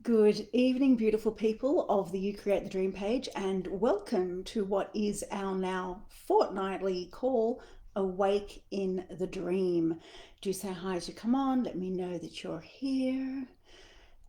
Good evening, beautiful people of the You Create the Dream page, and welcome to what is our now fortnightly call, Awake in the Dream. Do say hi as you come on, let me know that you're here.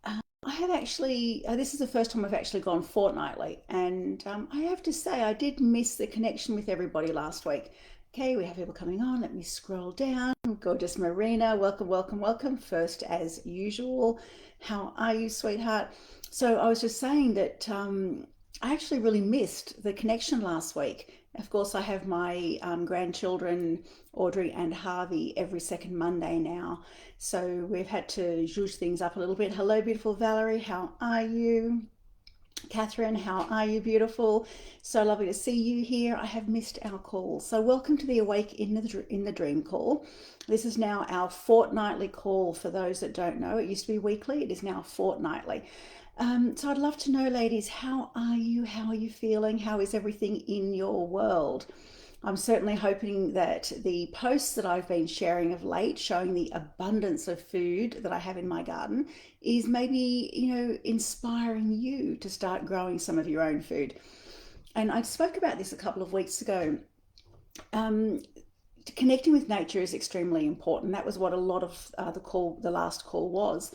I have actually, this is the first time I've actually gone fortnightly, and I have to say, I did miss the connection with everybody last week. Okay, we have people coming on. Let me scroll down. Gorgeous Marina, welcome, welcome, welcome. First, as usual, how are you, sweetheart? So, I was just saying that I actually really missed the connection last week. Of course, I have my grandchildren, Audrey and Harvey, every second Monday now. So we've had to zhuzh things up a little bit. Hello, beautiful Valerie. How are you? Catherine, how are you, beautiful? So lovely to see you here. I have missed our call. So welcome to the Awake in the Dream call. This is now our fortnightly call for those that don't know. It used to be weekly. It is now fortnightly. So I'd love to know, ladies, how are you? How are you feeling? How is everything in your world? I'm certainly hoping that the posts that I've been sharing of late, showing the abundance of food that I have in my garden, is maybe, inspiring you to start growing some of your own food. And I spoke about this a couple of weeks ago. Um, Connecting with nature is extremely important. That was what a lot of the last call was.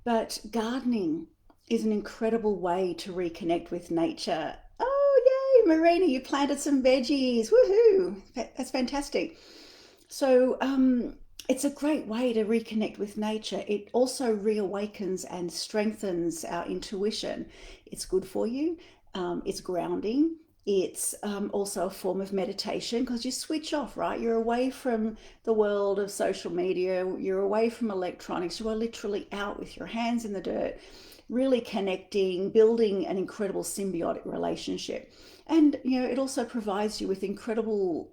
But gardening is an incredible way to reconnect with nature. Oh, yay, Marina, you planted some veggies. Woohoo! That's fantastic. So, it's a great way to reconnect with nature. It also reawakens and strengthens our intuition. It's good for you, it's grounding. It's also a form of meditation because you switch off, right? You're away from the world of social media, you're away from electronics, you are literally out with your hands in the dirt, really connecting, building an incredible symbiotic relationship. And, it also provides you with an incredible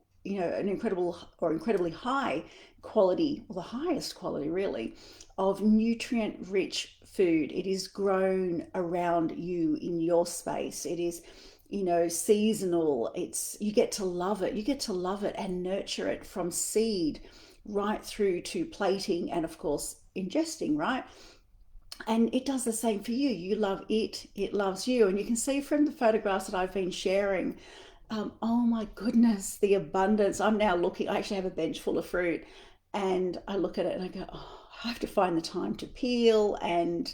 or incredibly high quality, or the highest quality really, of nutrient rich food. It is grown around you in your space. It is, seasonal. You get to love it. You get to love it and nurture it from seed right through to plating and, of course, ingesting, right? And it does the same for you. You love it, it loves you. And you can see from the photographs that I've been sharing, oh my goodness, the abundance. I'm now looking, I actually have a bench full of fruit, and I look at it and I go, oh, I have to find the time to peel. And,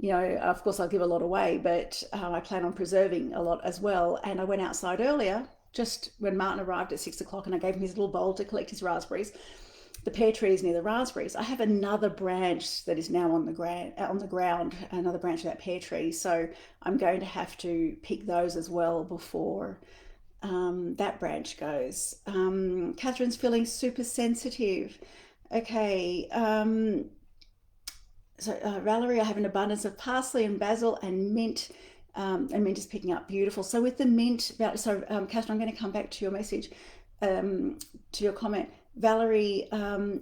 of course, I'll give a lot away, but I plan on preserving a lot as well. And I went outside earlier, just when Martin arrived at 6 o'clock, and I gave him his little bowl to collect his raspberries. The pear tree is near the raspberries. I have another branch that is now on the ground, another branch of that pear tree. So I'm going to have to pick those as well before that branch goes. Catherine's feeling super sensitive. Okay. Valerie, I have an abundance of parsley and basil and mint is picking up beautiful. So with the mint, Catherine, I'm going to come back to your message, to your comment. Valerie,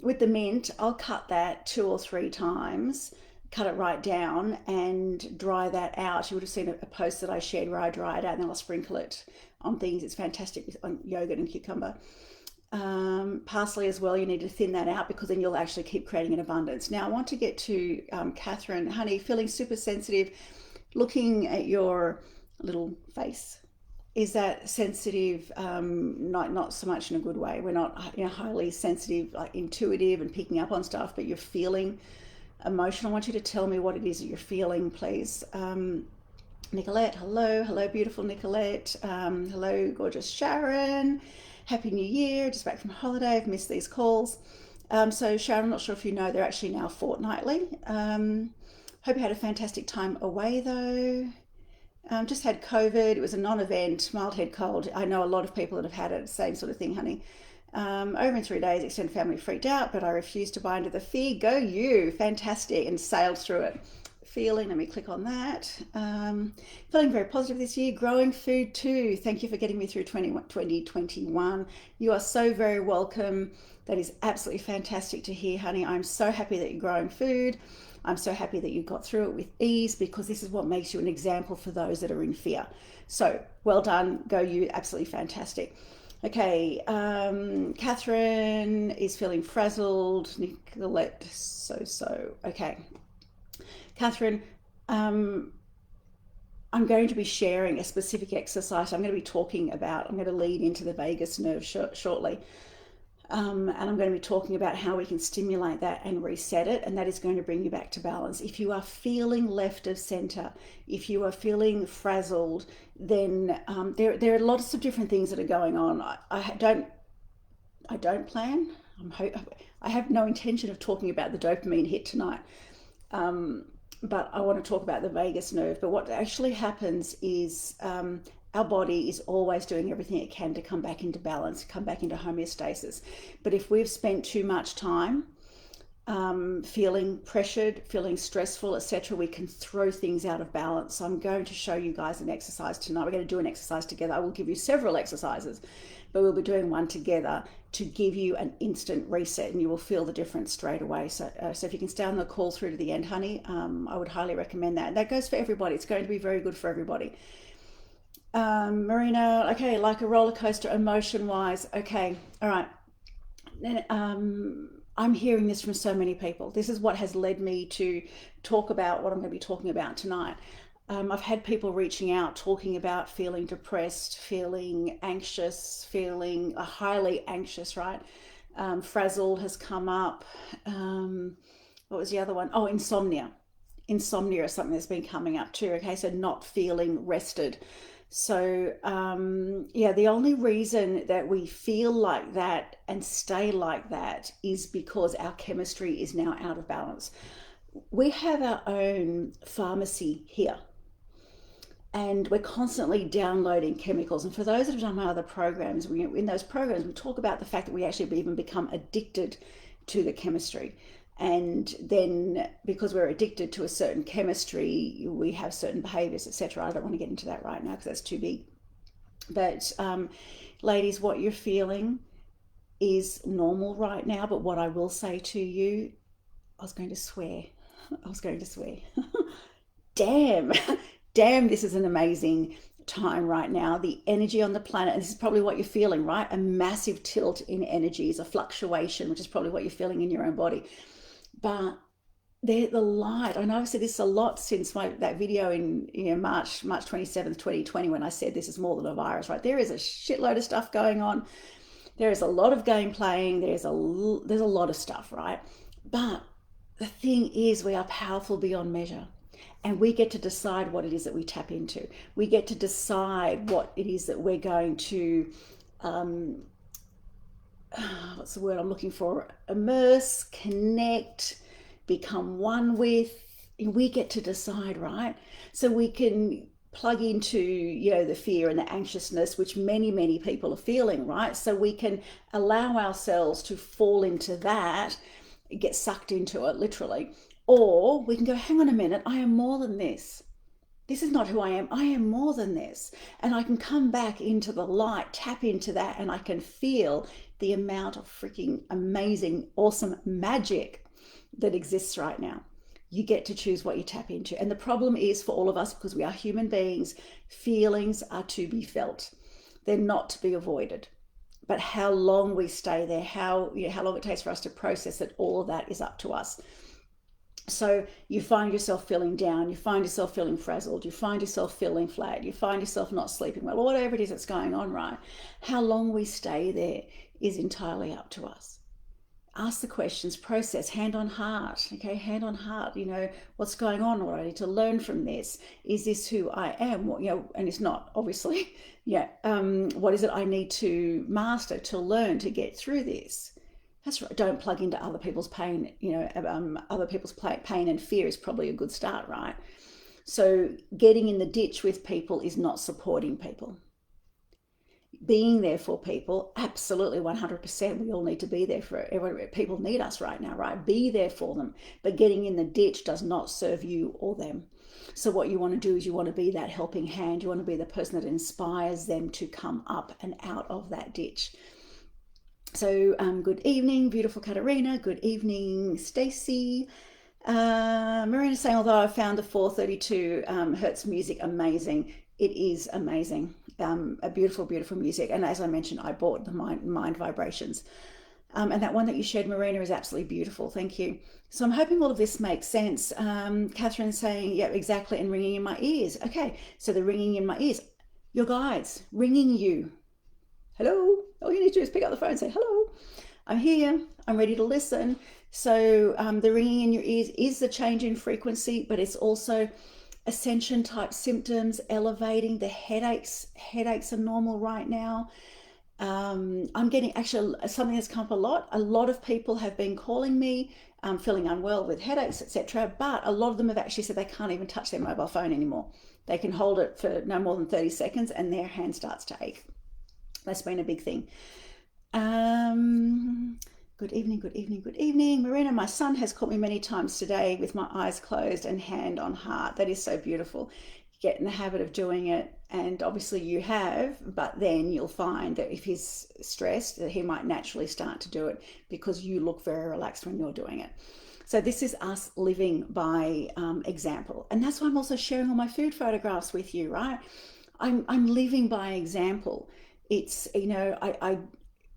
with the mint, I'll cut that 2 or 3 times, cut it right down and dry that out. You would have seen a post that I shared where I dry it out and then I'll sprinkle it on things. It's fantastic on yogurt and cucumber. Parsley as well, you need to thin that out because then you'll actually keep creating an abundance. Now I want to get to Catherine. Honey, feeling super sensitive, looking at your little face. Is that sensitive? Not so much in a good way. We're not highly sensitive, like intuitive and picking up on stuff, but you're feeling emotional. I want you to tell me what it is that you're feeling, please. Nicolette, hello, beautiful Nicolette. Hello, gorgeous Sharon. Happy New Year, just back from holiday. I've missed these calls. So Sharon, I'm not sure if you know, they're actually now fortnightly. Hope you had a fantastic time away though. Just had COVID. It was a non-event, mild head cold. I know a lot of people that have had it, same sort of thing, honey. Over in 3 days, extended family freaked out, but I refused to buy into the fear. Go you, fantastic, and sailed through it. Feeling, let me click on that. Feeling very positive this year. Growing food too. Thank you for getting me through 2021. You are so very welcome. That is absolutely fantastic to hear, honey. I'm so happy that you're growing food. I'm so happy that you got through it with ease because this is what makes you an example for those that are in fear. So well done. Go you. Absolutely fantastic. Okay, Catherine is feeling frazzled. Nicolette, so. Okay. Catherine, Um, I'm going to be sharing a specific exercise. I'm going to be talking about, I'm going to lead into the vagus nerve shortly. And I'm going to be talking about how we can stimulate that and reset it, and that is going to bring you back to balance. If you are feeling left of center, if you are feeling frazzled, then there are lots of different things that are going on. I don't plan. I have no intention of talking about the dopamine hit tonight. Um, but I want to talk about the vagus nerve. But what actually happens is our body is always doing everything it can to come back into balance, come back into homeostasis. But if we've spent too much time feeling pressured, feeling stressful, etc., we can throw things out of balance. So I'm going to show you guys an exercise tonight. We're going to do an exercise together. I will give you several exercises, but we'll be doing one together to give you an instant reset, and you will feel the difference straight away. So if you can stay on the call through to the end, honey, I would highly recommend that. And that goes for everybody. It's going to be very good for everybody. Marina, okay, like a roller coaster emotion wise. Okay, all right. Then I'm hearing this from so many people. This is what has led me to talk about what I'm going to be talking about tonight. I've had people reaching out talking about feeling depressed, feeling anxious, feeling highly anxious, right? Frazzled has come up. What was the other one? Oh, insomnia. Insomnia is something that's been coming up too. Okay, so not feeling rested. So, yeah, the only reason that we feel like that and stay like that is because our chemistry is now out of balance. We have our own pharmacy here, and we're constantly downloading chemicals. And for those that have done my other programs, in those programs, we talk about the fact that we actually even become addicted to the chemistry. And then because we're addicted to a certain chemistry, we have certain behaviors, etc. I don't want to get into that right now because that's too big. But ladies, what you're feeling is normal right now. But what I will say to you, I was going to swear. I was going to swear. Damn, damn, this is an amazing time right now. The energy on the planet, and this is probably what you're feeling, right? A massive tilt in energies, a fluctuation, which is probably what you're feeling in your own body. But the light, I know I've said this a lot since that video in March 27th, 2020, when I said this is more than a virus, right? There is a shitload of stuff going on. There is a lot of game playing. There's a lot of stuff, right? But the thing is, we are powerful beyond measure. And we get to decide what it is that we tap into. We get to decide what it is that we're going to, what's the word I'm looking for? Immerse, connect, become one with. We get to decide, right? So we can plug into, the fear and the anxiousness, which many people are feeling, right? So we can allow ourselves to fall into that, get sucked into it, literally. Or we can go, hang on a minute, I am more than this. This is not who I am. I am more than this. And I can come back into the light, tap into that, and I can feel the amount of freaking amazing, awesome magic that exists right now. You get to choose what you tap into. And the problem is for all of us, because we are human beings, feelings are to be felt. They're not to be avoided. But how long we stay there, how long it takes for us to process it, all of that is up to us. So you find yourself feeling down, you find yourself feeling frazzled, you find yourself feeling flat, you find yourself not sleeping well, or whatever it is that's going on, right? How long we stay there is entirely up to us. Ask the questions, process, hand on heart, okay? Hand on heart, what's going on? What I need to learn from this? Is this who I am? And it's not, obviously. What is it I need to master, to learn, to get through this? That's right. Don't plug into other people's pain. Other people's pain and fear is probably a good start, right? So getting in the ditch with people is not supporting people. Being there for people, absolutely 100%. We all need to be there for everyone. People need us right now, right? Be there for them. But getting in the ditch does not serve you or them. So what you want to do is you want to be that helping hand. You want to be the person that inspires them to come up and out of that ditch. So good evening, beautiful Katarina. Good evening, Stacy. Marina saying, although I found the 432 hertz music amazing, it is amazing. A beautiful music. And as I mentioned, I bought the mind vibrations. And that one that you shared, Marina, is absolutely beautiful. Thank you. So I'm hoping all of this makes sense. Catherine's saying, yeah, exactly, and ringing in my ears. Okay, so the ringing in my ears, your guides ringing you. Hello. All you need to do is pick up the phone and say, hello, I'm here. I'm ready to listen. So the ringing in your ears is the change in frequency, but it's also ascension type symptoms, elevating the headaches. Headaches are normal right now. I'm getting actually something that's come up a lot. A lot of people have been calling me, feeling unwell with headaches, etc. But a lot of them have actually said they can't even touch their mobile phone anymore. They can hold it for no more than 30 seconds and their hand starts to ache. That's been a big thing. Good evening, good evening, good evening. Marina, my son has caught me many times today with my eyes closed and hand on heart. That is so beautiful. Get in the habit of doing it, and obviously you have, but then you'll find that if he's stressed, that he might naturally start to do it because you look very relaxed when you're doing it. So this is us living by example, and that's why I'm also sharing all my food photographs with you, right? I'm living by example. It's, you know, I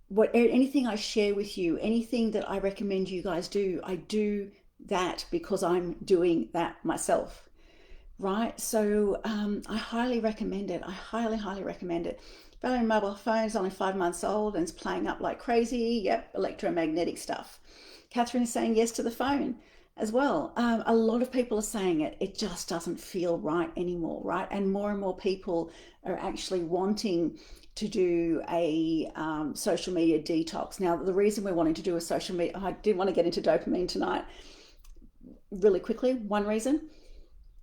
what anything I share with you, anything that I recommend you guys do, I do that because I'm doing that myself, right? So I highly recommend it. I highly recommend it. Valerie mobile phone is only 5 months old and it's playing up like crazy. Yep, electromagnetic stuff. Catherine is saying yes to the phone as well. A lot of people are saying it. It just doesn't feel right anymore, right? And more people are actually wanting to do a social media detox. Now, the reason we're wanting to do a social media, I didn't want to get into dopamine tonight. Really quickly, one reason,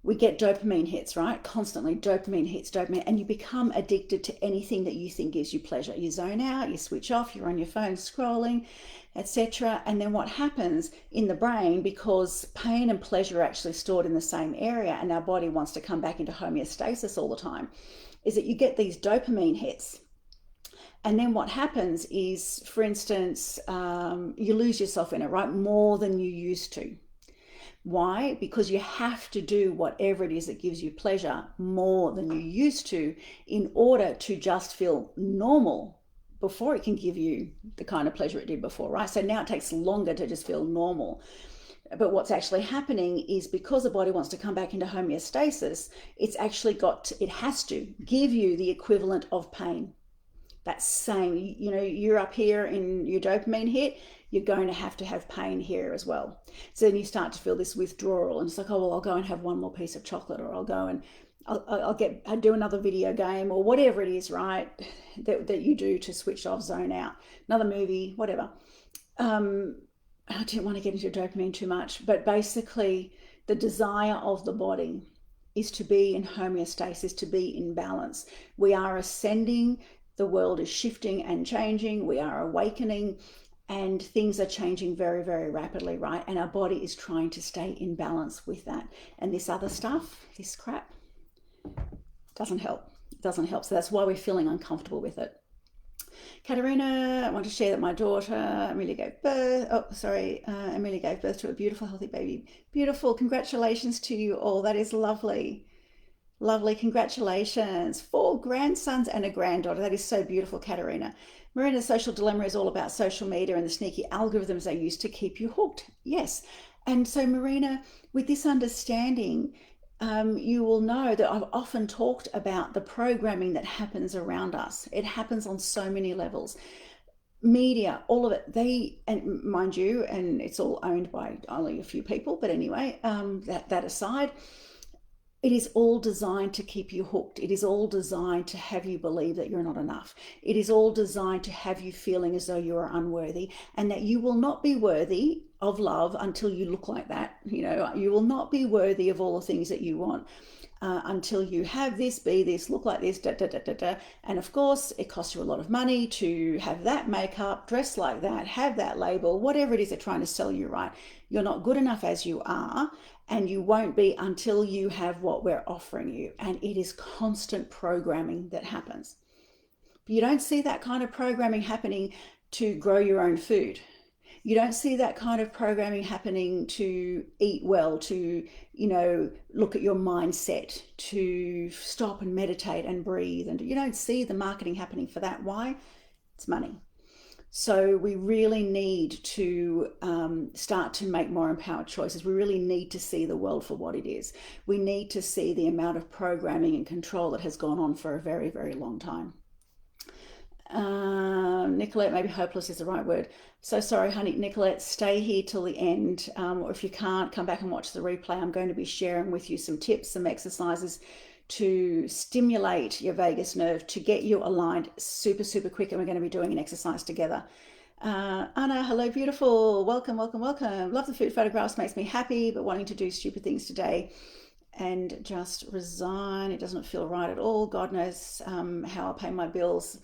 we get dopamine hits, right? Constantly dopamine hits, dopamine, and you become addicted to anything that you think gives you pleasure. You zone out, you switch off, you're on your phone scrolling, etc. And then what happens in the brain, because pain and pleasure are actually stored in the same area and our body wants to come back into homeostasis all the time, is that you get these dopamine hits. And then what happens is, for instance, you lose yourself in it, right? More than you used to. Why? Because you have to do whatever it is that gives you pleasure more than you used to in order to just feel normal before it can give you the kind of pleasure it did before, right? So now it takes longer to just feel normal. But what's actually happening is because the body wants to come back into homeostasis, it's actually it has to give you the equivalent of pain. That same, you know, you're up here in your dopamine hit, you're going to have pain here as well. So then you start to feel this withdrawal, and it's like, oh, well, I'll go and have one more piece of chocolate, or I'll go and I'll do another video game, or whatever it is, right? That you do to switch off, zone out, another movie, whatever. I didn't want to get into dopamine too much, but basically, the desire of the body is to be in homeostasis, to be in balance. We are ascending. The world is shifting and changing. We are awakening and things are changing very rapidly, right? And our body is trying to stay in balance with that. And this other stuff, this crap, doesn't help. It doesn't help. So that's why we're feeling uncomfortable with it. Katerina, I want to share that my daughter, Amelia gave birth. Amelia gave birth to a beautiful, healthy baby. Beautiful. Congratulations to you all. That is lovely. Lovely, congratulations. 4 grandsons and a granddaughter. That is so beautiful, Katerina. Marina's social dilemma is all about social media and the sneaky algorithms they use to keep you hooked. Yes. And so, Marina, with this understanding, you will know that I've often talked about the programming that happens around us. It happens on so many levels. Media, all of it, and mind you, and it's all owned by only a few people, but anyway, that aside, it is all designed to keep you hooked. It is all designed to have you believe that you're not enough. It is all designed to have you feeling as though you are unworthy and that you will not be worthy of love until you look like that. You know, you will not be worthy of all the things that you want until you have this, be this, look like this, And of course, it costs you a lot of money to have that makeup, dress like that, have that label, whatever it is they're trying to sell you, right? You're not good enough as you are, and you won't be until you have what we're offering you. And it is constant programming that happens. But you don't see that kind of programming happening to grow your own food. You don't see that kind of programming happening to eat well, to, you know, look at your mindset, to stop and meditate and breathe. And you don't see the marketing happening for that. Why? It's money. So we really need to start to make more empowered choices. We really need to see the world for what it is. We need to see the amount of programming and control that has gone on for a very, very long time. Nicolette, maybe hopeless is the right word. So sorry, honey. Nicolette, stay here till the end. Or if you can't, come back and watch the replay. I'm going to be sharing with you some tips, some exercises to stimulate your vagus nerve, to get you aligned super, super quick. And we're going to be doing an exercise together. Anna, hello, beautiful. Welcome, welcome, welcome. Love the food photographs, makes me happy, but wanting to do stupid things today and just resign. It doesn't feel right at all. God knows how I'll pay my bills.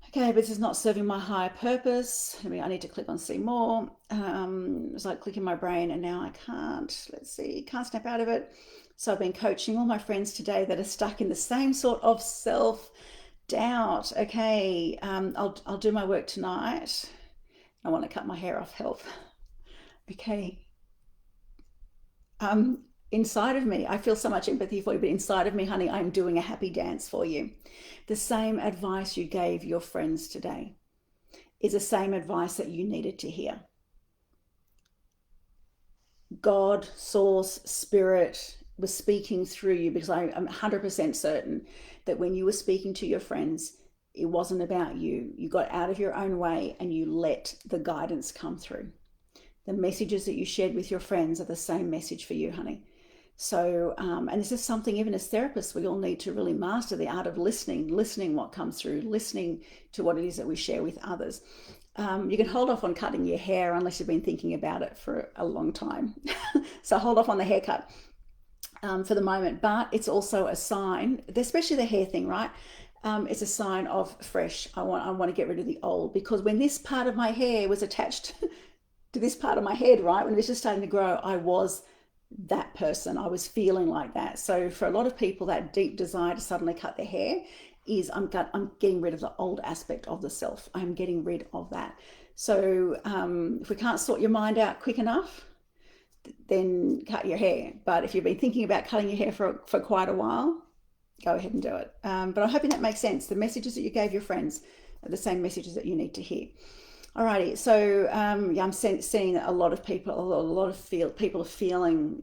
Okay, but this is not serving my higher purpose. I mean, I need to click on see more. It's like clicking my brain and now I can't. Let's see, can't snap out of it. So I've been coaching all my friends today that are stuck in the same sort of self-doubt. Okay, I'll do my work tonight. I want to cut my hair off, help. Okay. Inside of me, I feel so much empathy for you, but inside of me, honey, I'm doing a happy dance for you. The same advice you gave your friends today is the same advice that you needed to hear. God, source, spirit was speaking through you, because I'm 100% certain that when you were speaking to your friends, it wasn't about you. You got out of your own way and you let the guidance come through. The messages that you shared with your friends are the same message for you, honey. So, and this is something, even as therapists, we all need to really master the art of listening what comes through, listening to what it is that we share with others. You can hold off on cutting your hair unless you've been thinking about it for a long time. So hold off on the haircut for the moment, but it's also a sign, especially the hair thing, right? It's a sign of fresh. I want to get rid of the old, because when this part of my hair was attached to this part of my head, right, when it was just starting to grow, I was that person. I was feeling like that. So for a lot of people, that deep desire to suddenly cut their hair is I'm getting rid of the old aspect of the self. I'm getting rid of that. So if we can't sort your mind out quick enough, then cut your hair. But if you've been thinking about cutting your hair for quite a while, go ahead and do it. But I'm hoping that makes sense. The messages that you gave your friends are the same messages that you need to hear. Alrighty, so yeah, I'm seeing a lot of people, people are feeling,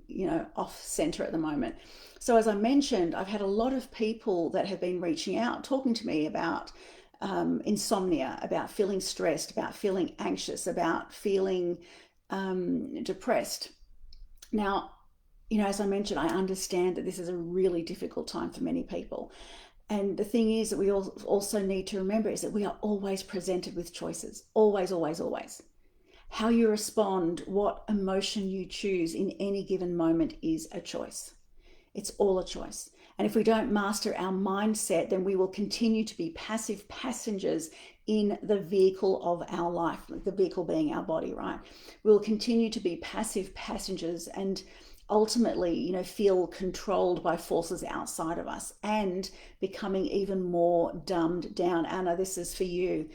off center at the moment. So as I mentioned, I've had a lot of people that have been reaching out, talking to me about insomnia, about feeling stressed, about feeling anxious, about feeling depressed. Now, as I mentioned, I understand that this is a really difficult time for many people. And the thing is that we also need to remember is that we are always presented with choices. Always, always, always. How you respond, what emotion you choose in any given moment is a choice. It's all a choice. And if we don't master our mindset, then we will continue to be passive passengers in the vehicle of our life, the vehicle being our body, right? We'll continue to be passive passengers and ultimately, feel controlled by forces outside of us and becoming even more dumbed down. Anna, this is for you.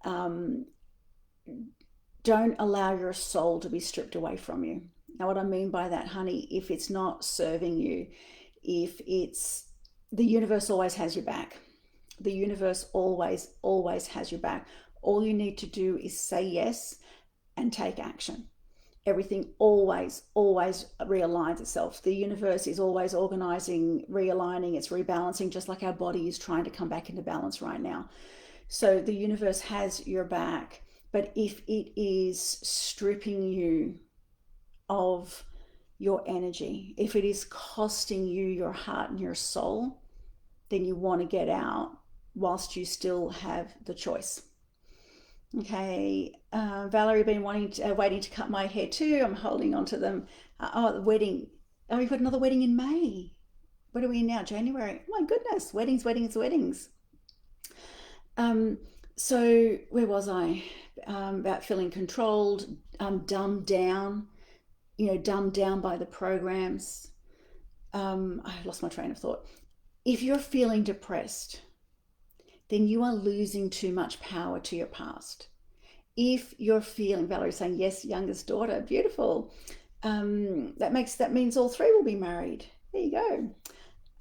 Don't allow your soul to be stripped away from you. Now, what I mean by that, honey, if it's not serving you, the universe always has your back. The universe always, always has your back. All you need to do is say yes and take action. Everything always, always realigns itself. The universe is always organizing, realigning, it's rebalancing, just like our body is trying to come back into balance right now. So the universe has your back. But if it is stripping you of your energy, if it is costing you your heart and your soul, then you want to get out whilst you still have the choice. Okay, Valerie, been waiting to cut my hair too. I'm holding on to them. The wedding. Oh, we've got another wedding in May. What are we in now? January. Oh my goodness, weddings, weddings, weddings. So where was I? About feeling controlled, dumbed down. Dumbed down by the programs. I lost my train of thought. If you're feeling depressed, then you are losing too much power to your past. If you're feeling, Valerie's saying, yes, youngest daughter, beautiful. That means all three will be married. There you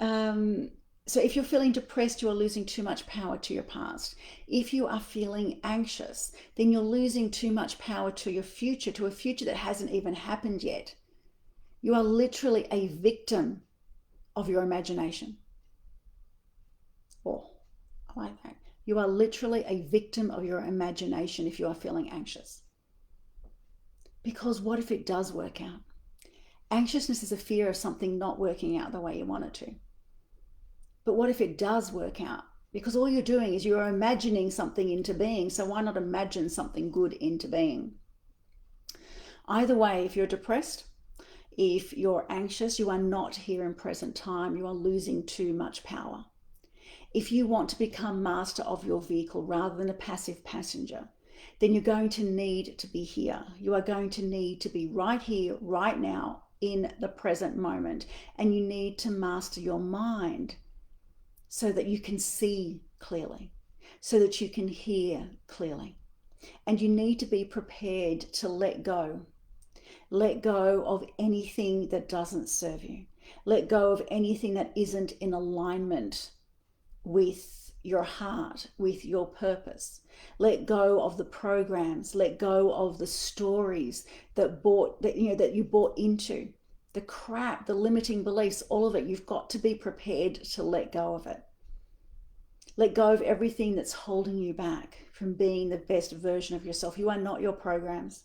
go. So if you're feeling depressed, you are losing too much power to your past. If you are feeling anxious, then you're losing too much power to your future, to a future that hasn't even happened yet. You are literally a victim of your imagination. Oh, I like that. You are literally a victim of your imagination if you are feeling anxious. Because what if it does work out? Anxiousness is a fear of something not working out the way you want it to. But what if it does work out? Because all you're doing is you're imagining something into being. So why not imagine something good into being? Either way, if you're depressed, if you're anxious, you are not here in present time. You are losing too much power. If you want to become master of your vehicle rather than a passive passenger, then you're going to need to be here. You are going to need to be right here, right now, in the present moment. And you need to master your mind so that you can see clearly, so that you can hear clearly. And you need to be prepared to let go. Let go of anything that doesn't serve you. Let go of anything that isn't in alignment with your heart, with your purpose. Let go of the programs. Let go of the stories that you bought into. The crap, the limiting beliefs, all of it. You've got to be prepared to let go of it. Let go of everything that's holding you back from being the best version of yourself. You are not your programs.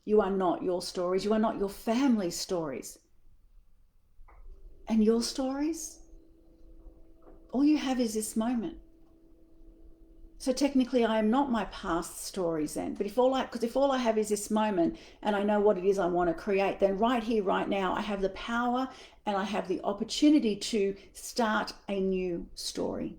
You are not your stories. You are not your family's stories. And your stories, all you have is this moment. So technically I am not my past stories then, but if all I have is this moment and I know what it is I want to create, then right here, right now, I have the power and I have the opportunity to start a new story.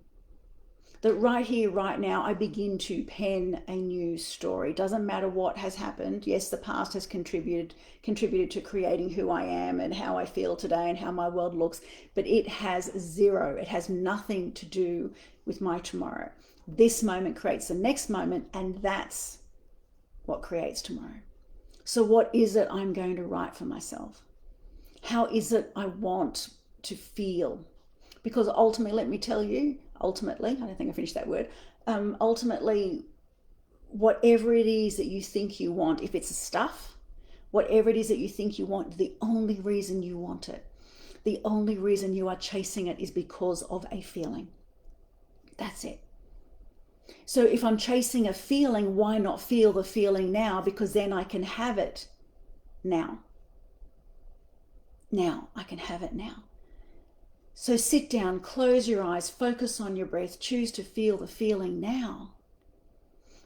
That right here, right now, I begin to pen a new story. Doesn't matter what has happened. Yes, the past has contributed to creating who I am and how I feel today and how my world looks, but it has nothing to do with my tomorrow. This moment creates the next moment, and that's what creates tomorrow. So what is it I'm going to write for myself? How is it I want to feel? Because ultimately, let me tell you, I don't think I finished that word. Ultimately, whatever it is that you think you want, if it's a stuff, whatever it is that you think you want, the only reason you want it, the only reason you are chasing it is because of a feeling. That's it. So if I'm chasing a feeling, why not feel the feeling now? Because then I can have it now. Now, I can have it now. So sit down, close your eyes, focus on your breath, choose to feel the feeling now.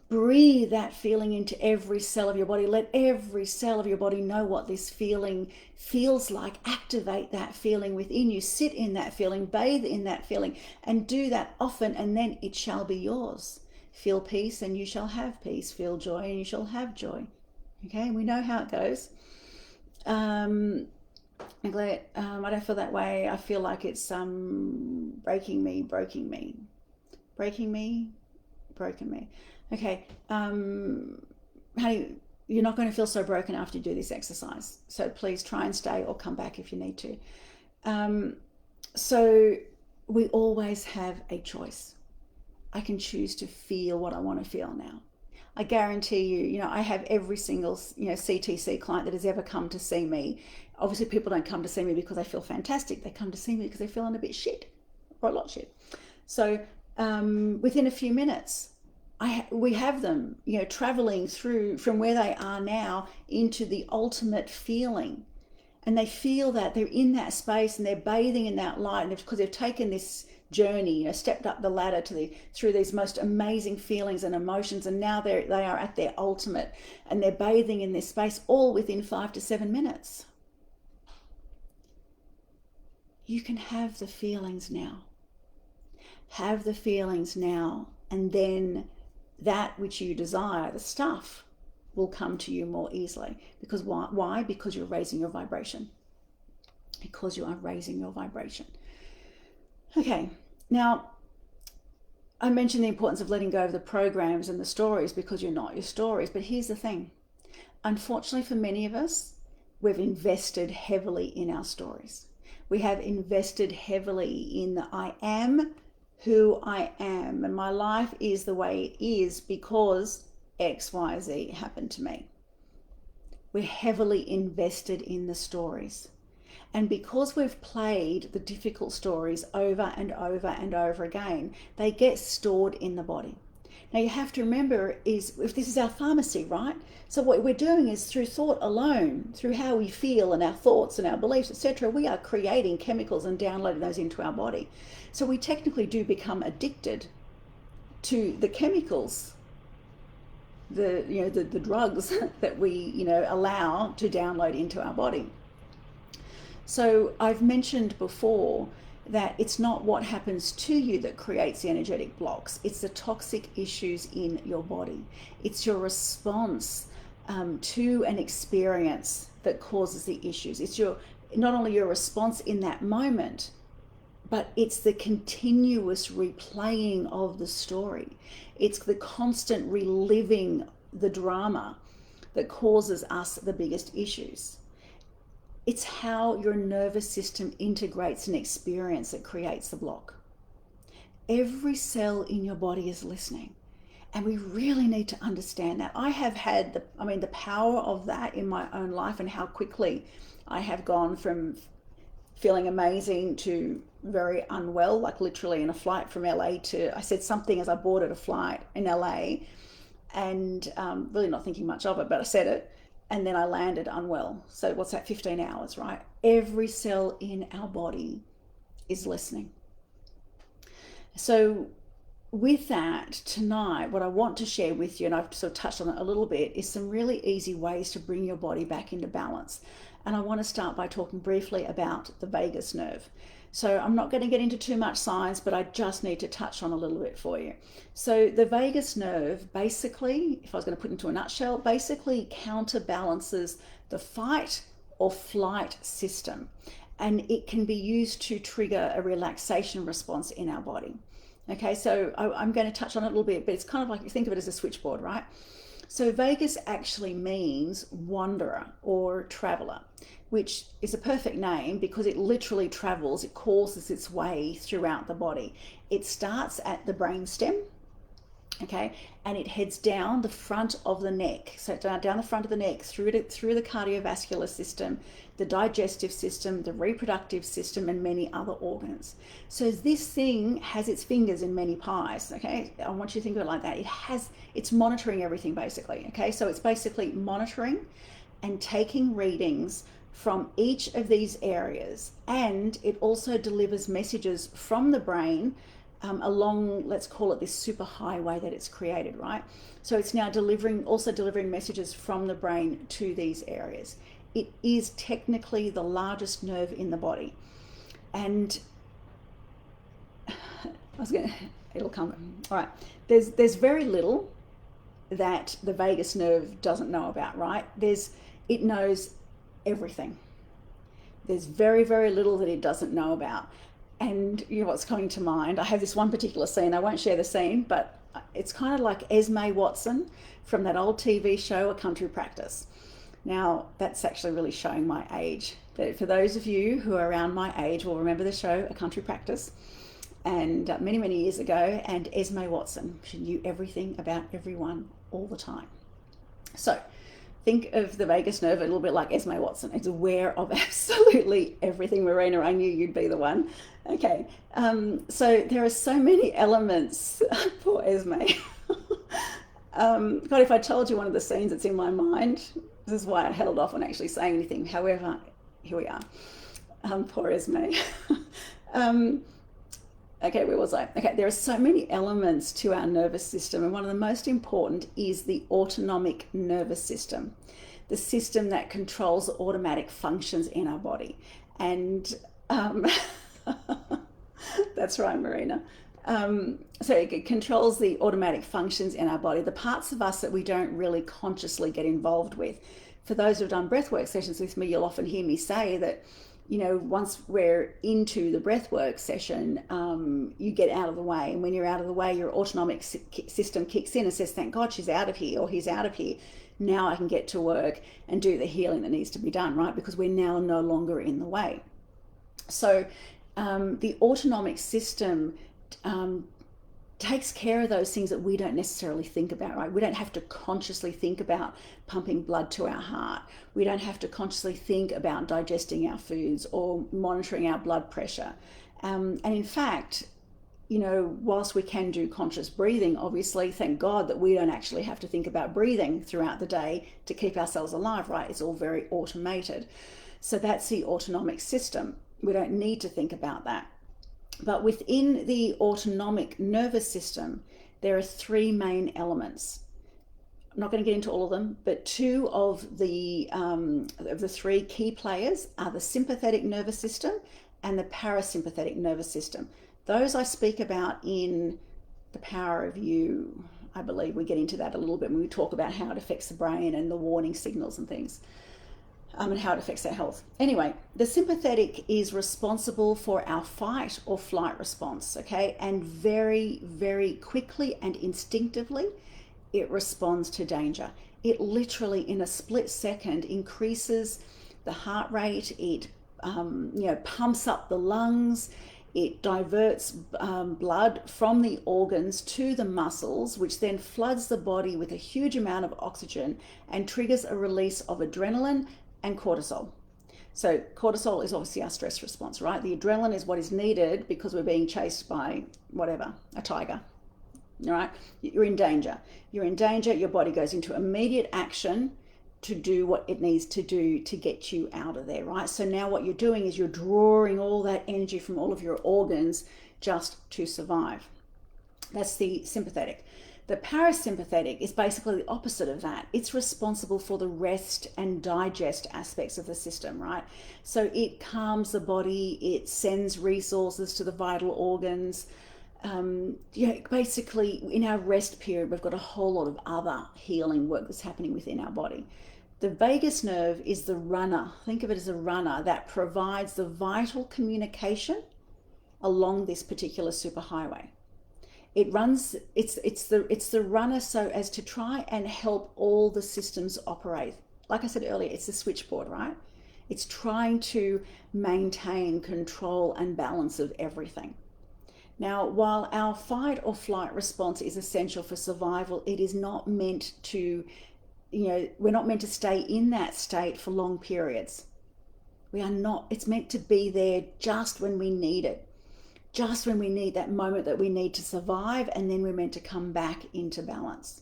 Breathe that feeling into every cell of your body. Let every cell of your body know what this feeling feels like. Activate that feeling within you. Sit in that feeling, bathe in that feeling, and do that often, and then it shall be yours. Feel peace and you shall have peace. Feel joy and you shall have joy. Okay, we know how it goes. I'm glad I don't feel that way. I feel like it's breaking me. Okay, honey, you're not going to feel so broken after you do this exercise. So please try and stay or come back if you need to. So we always have a choice. I can choose to feel what I want to feel now. I guarantee you, I have every single, CTC client that has ever come to see me. Obviously, people don't come to see me because they feel fantastic. They come to see me because they're feeling a bit shit or a lot shit. So within a few minutes, we have them, traveling through from where they are now into the ultimate feeling. And they feel that they're in that space and they're bathing in that light, and because they've taken this journey, stepped up the ladder through these most amazing feelings and emotions, and now they are at their ultimate, and they're bathing in this space, all within 5 to 7 minutes. You can have the feelings now. Have the feelings now, and then that which you desire, the stuff, will come to you more easily. Because why? Because you're raising your vibration. Because you are raising your vibration. Okay, now I mentioned the importance of letting go of the programs and the stories because you're not your stories. But here's the thing. Unfortunately for many of us, we've invested heavily in our stories. We have invested heavily in the I am who I am, and my life is the way it is because XYZ happened to me. We're heavily invested in the stories. And because we've played the difficult stories over and over and over again, they get stored in the body. Now you have to remember is if this is our pharmacy, right? So what we're doing is through thought alone, through how we feel and our thoughts and our beliefs, etc., we are creating chemicals and downloading those into our body. So we technically do become addicted to the chemicals, the drugs that we allow to download into our body. So I've mentioned before that it's not what happens to you that creates the energetic blocks. It's the toxic issues in your body. It's your response to an experience that causes the issues. It's not only your response in that moment, but it's the continuous replaying of the story. It's the constant reliving the drama that causes us the biggest issues. It's how your nervous system integrates an experience that creates the block. Every cell in your body is listening. And we really need to understand that. I have had the power of that in my own life, and how quickly I have gone from feeling amazing to very unwell, like literally in a flight from LA I said something as I boarded a flight in LA, and really not thinking much of it, but I said it. And then I landed unwell. So what's that, 15 hours, right? Every cell in our body is listening. So with that, tonight, what I want to share with you, and I've sort of touched on it a little bit, is some really easy ways to bring your body back into balance. And I want to start by talking briefly about the vagus nerve. So I'm not going to get into too much science, but I just need to touch on a little bit for you. So the vagus nerve, basically, if I was going to put it into a nutshell, basically counterbalances the fight or flight system. And it can be used to trigger a relaxation response in our body. Okay, so I'm going to touch on it a little bit, but it's kind of like, you think of it as a switchboard, right? So vagus actually means wanderer or traveler, which is a perfect name because it literally travels, it courses its way throughout the body. It starts at the brainstem, okay, and it heads down the front of the neck. So down the front of the neck, through the cardiovascular system, the digestive system, the reproductive system, and many other organs. So this thing has its fingers in many pies, okay? I want you to think of it like that. It's monitoring everything basically, okay? So it's basically monitoring and taking readings from each of these areas, and it also delivers messages from the brain along, let's call it this super highway that it's created, right? So it's now also delivering messages from the brain to these areas. It is technically the largest nerve in the body, and it'll come. All right, there's very little that the vagus nerve doesn't know about, right? It knows everything. There's very, very little that it doesn't know about. And you know what's coming to mind? I have this one particular scene. I won't share the scene, but it's kind of like Esme Watson from that old TV show, A Country Practice. Now, that's actually really showing my age. But for those of you who are around my age will remember the show, A Country Practice, and many, many years ago, and Esme Watson. She knew everything about everyone all the time. So think of the vagus nerve a little bit like Esme Watson. It's aware of absolutely everything. Marina, I knew you'd be the one. Okay, so there are so many elements. Poor Esme. God, if I told you one of the scenes that's in my mind, this is why I held off on actually saying anything. However, here we are. Poor Esme. Okay, where was I? Okay, there are so many elements to our nervous system, and one of the most important is the autonomic nervous system, the system that controls the automatic functions in our body. And that's right, Marina. So it controls the automatic functions in our body, the parts of us that we don't really consciously get involved with. For those who've done breathwork sessions with me, you'll often hear me say that, you know, once we're into the breathwork session, you get out of the way. And when you're out of the way, your autonomic system kicks in and says, thank God she's out of here, or he's out of here. Now I can get to work and do the healing that needs to be done, right? Because we're now no longer in the way. So the autonomic system um, takes care of those things that we don't necessarily think about, right? We don't have to consciously think about pumping blood to our heart. We don't have to consciously think about digesting our foods or monitoring our blood pressure. And in fact, whilst we can do conscious breathing, obviously, thank God that we don't actually have to think about breathing throughout the day to keep ourselves alive, right? It's all very automated. So that's the autonomic system. We don't need to think about that. But within the autonomic nervous system, there are three main elements. I'm not going to get into all of them, but two of the three key players are the sympathetic nervous system and the parasympathetic nervous system. Those I speak about in The Power of You. I believe we get into that a little bit when we talk about how it affects the brain and the warning signals and things, and how it affects our health. Anyway, the sympathetic is responsible for our fight or flight response, okay? And very, very quickly and instinctively, it responds to danger. It literally, in a split second, increases the heart rate. It pumps up the lungs. It diverts blood from the organs to the muscles, which then floods the body with a huge amount of oxygen and triggers a release of adrenaline and cortisol. So cortisol is obviously our stress response, right? The adrenaline is what is needed because we're being chased by whatever, a tiger. All right, you're in danger. You're in danger. Your body goes into immediate action to do what it needs to do to get you out of there, right? So now what you're doing is you're drawing all that energy from all of your organs just to survive. That's the sympathetic. The parasympathetic is basically the opposite of that. It's responsible for the rest and digest aspects of the system, right? So it calms the body, it sends resources to the vital organs. Basically, in our rest period, we've got a whole lot of other healing work that's happening within our body. The vagus nerve is the runner. Think of it as a runner that provides the vital communication along this particular superhighway. It runs. It's the runner so as to try and help all the systems operate. Like I said earlier, it's the switchboard, right? It's trying to maintain control and balance of everything. Now, while our fight or flight response is essential for survival, it is not meant to, we're not meant to stay in that state for long periods. We are not, it's meant to be there just when we need it, just when we need that moment that we need to survive, and then we're meant to come back into balance.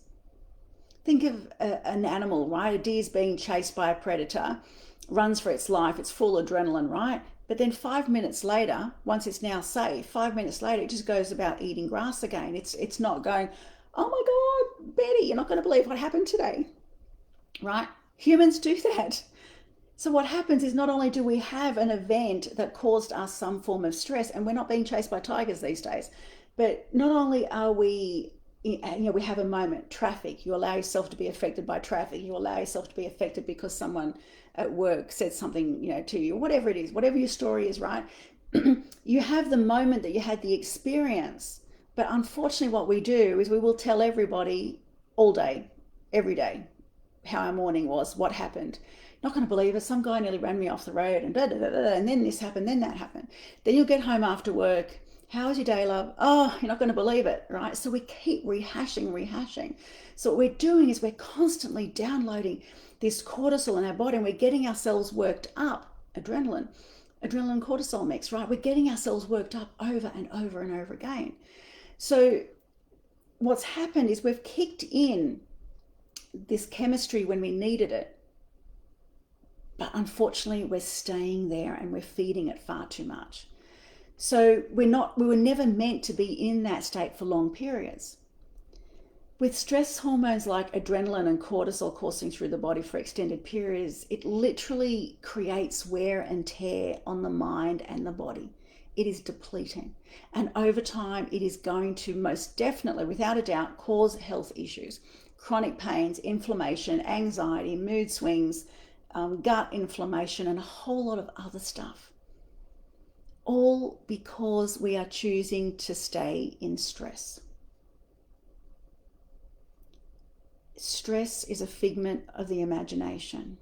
Think of an animal, right? A deer's being chased by a predator, runs for its life, it's full adrenaline, right? But then 5 minutes later, once it's now safe, 5 minutes later, it just goes about eating grass again. It's not going, oh my God, Betty, you're not going to believe what happened today, right? Humans do that. So what happens is not only do we have an event that caused us some form of stress, and we're not being chased by tigers these days, but not only are we we have a moment, traffic, you allow yourself to be affected by traffic, you allow yourself to be affected because someone at work said something, to you, whatever it is, whatever your story is, right? You have the moment that you had the experience, but unfortunately what we do is we will tell everybody all day, every day, how our morning was, what happened. Not going to believe it, some guy nearly ran me off the road and da da da da, and then this happened, then that happened. Then you'll get home after work. How was your day, love? Oh, you're not going to believe it, right? So we keep rehashing. So what we're doing is we're constantly downloading this cortisol in our body, and we're getting ourselves worked up. Adrenaline cortisol mix, right? We're getting ourselves worked up over and over and over again. So what's happened is we've kicked in this chemistry when we needed it, but unfortunately we're staying there and we're feeding it far too much. So we were never meant to be in that state for long periods. With stress hormones like adrenaline and cortisol coursing through the body for extended periods, it literally creates wear and tear on the mind and the body. It is depleting. And over time, it is going to most definitely, without a doubt, cause health issues. Chronic pains, inflammation, anxiety, mood swings, gut inflammation, and a whole lot of other stuff. All because we are choosing to stay in stress. Stress is a figment of the imagination.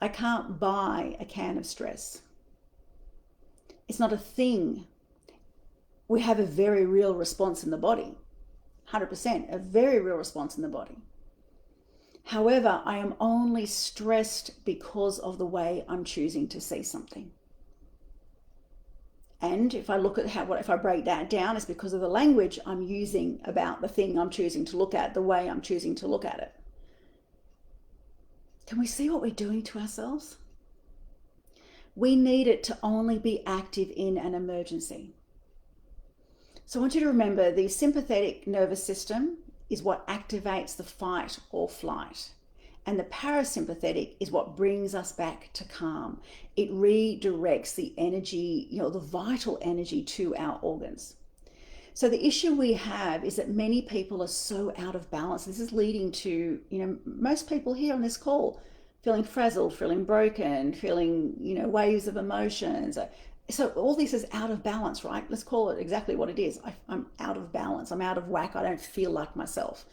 I can't buy a can of stress. It's not a thing. We have a very real response in the body, 100%, a very real response in the body. However, I am only stressed because of the way I'm choosing to see something. And if I look at if I break that down, it's because of the language I'm using about the thing I'm choosing to look at, the way I'm choosing to look at it. Can we see what we're doing to ourselves? We need it to only be active in an emergency. So I want you to remember the sympathetic nervous system is what activates the fight or flight. And the parasympathetic is what brings us back to calm. It redirects the energy, the vital energy to our organs. So the issue we have is that many people are so out of balance. This is leading to, most people here on this call feeling frazzled, feeling broken, feeling, waves of emotions. So all this is out of balance, right? Let's call it exactly what it is. I'm out of balance. I'm out of whack. I don't feel like myself.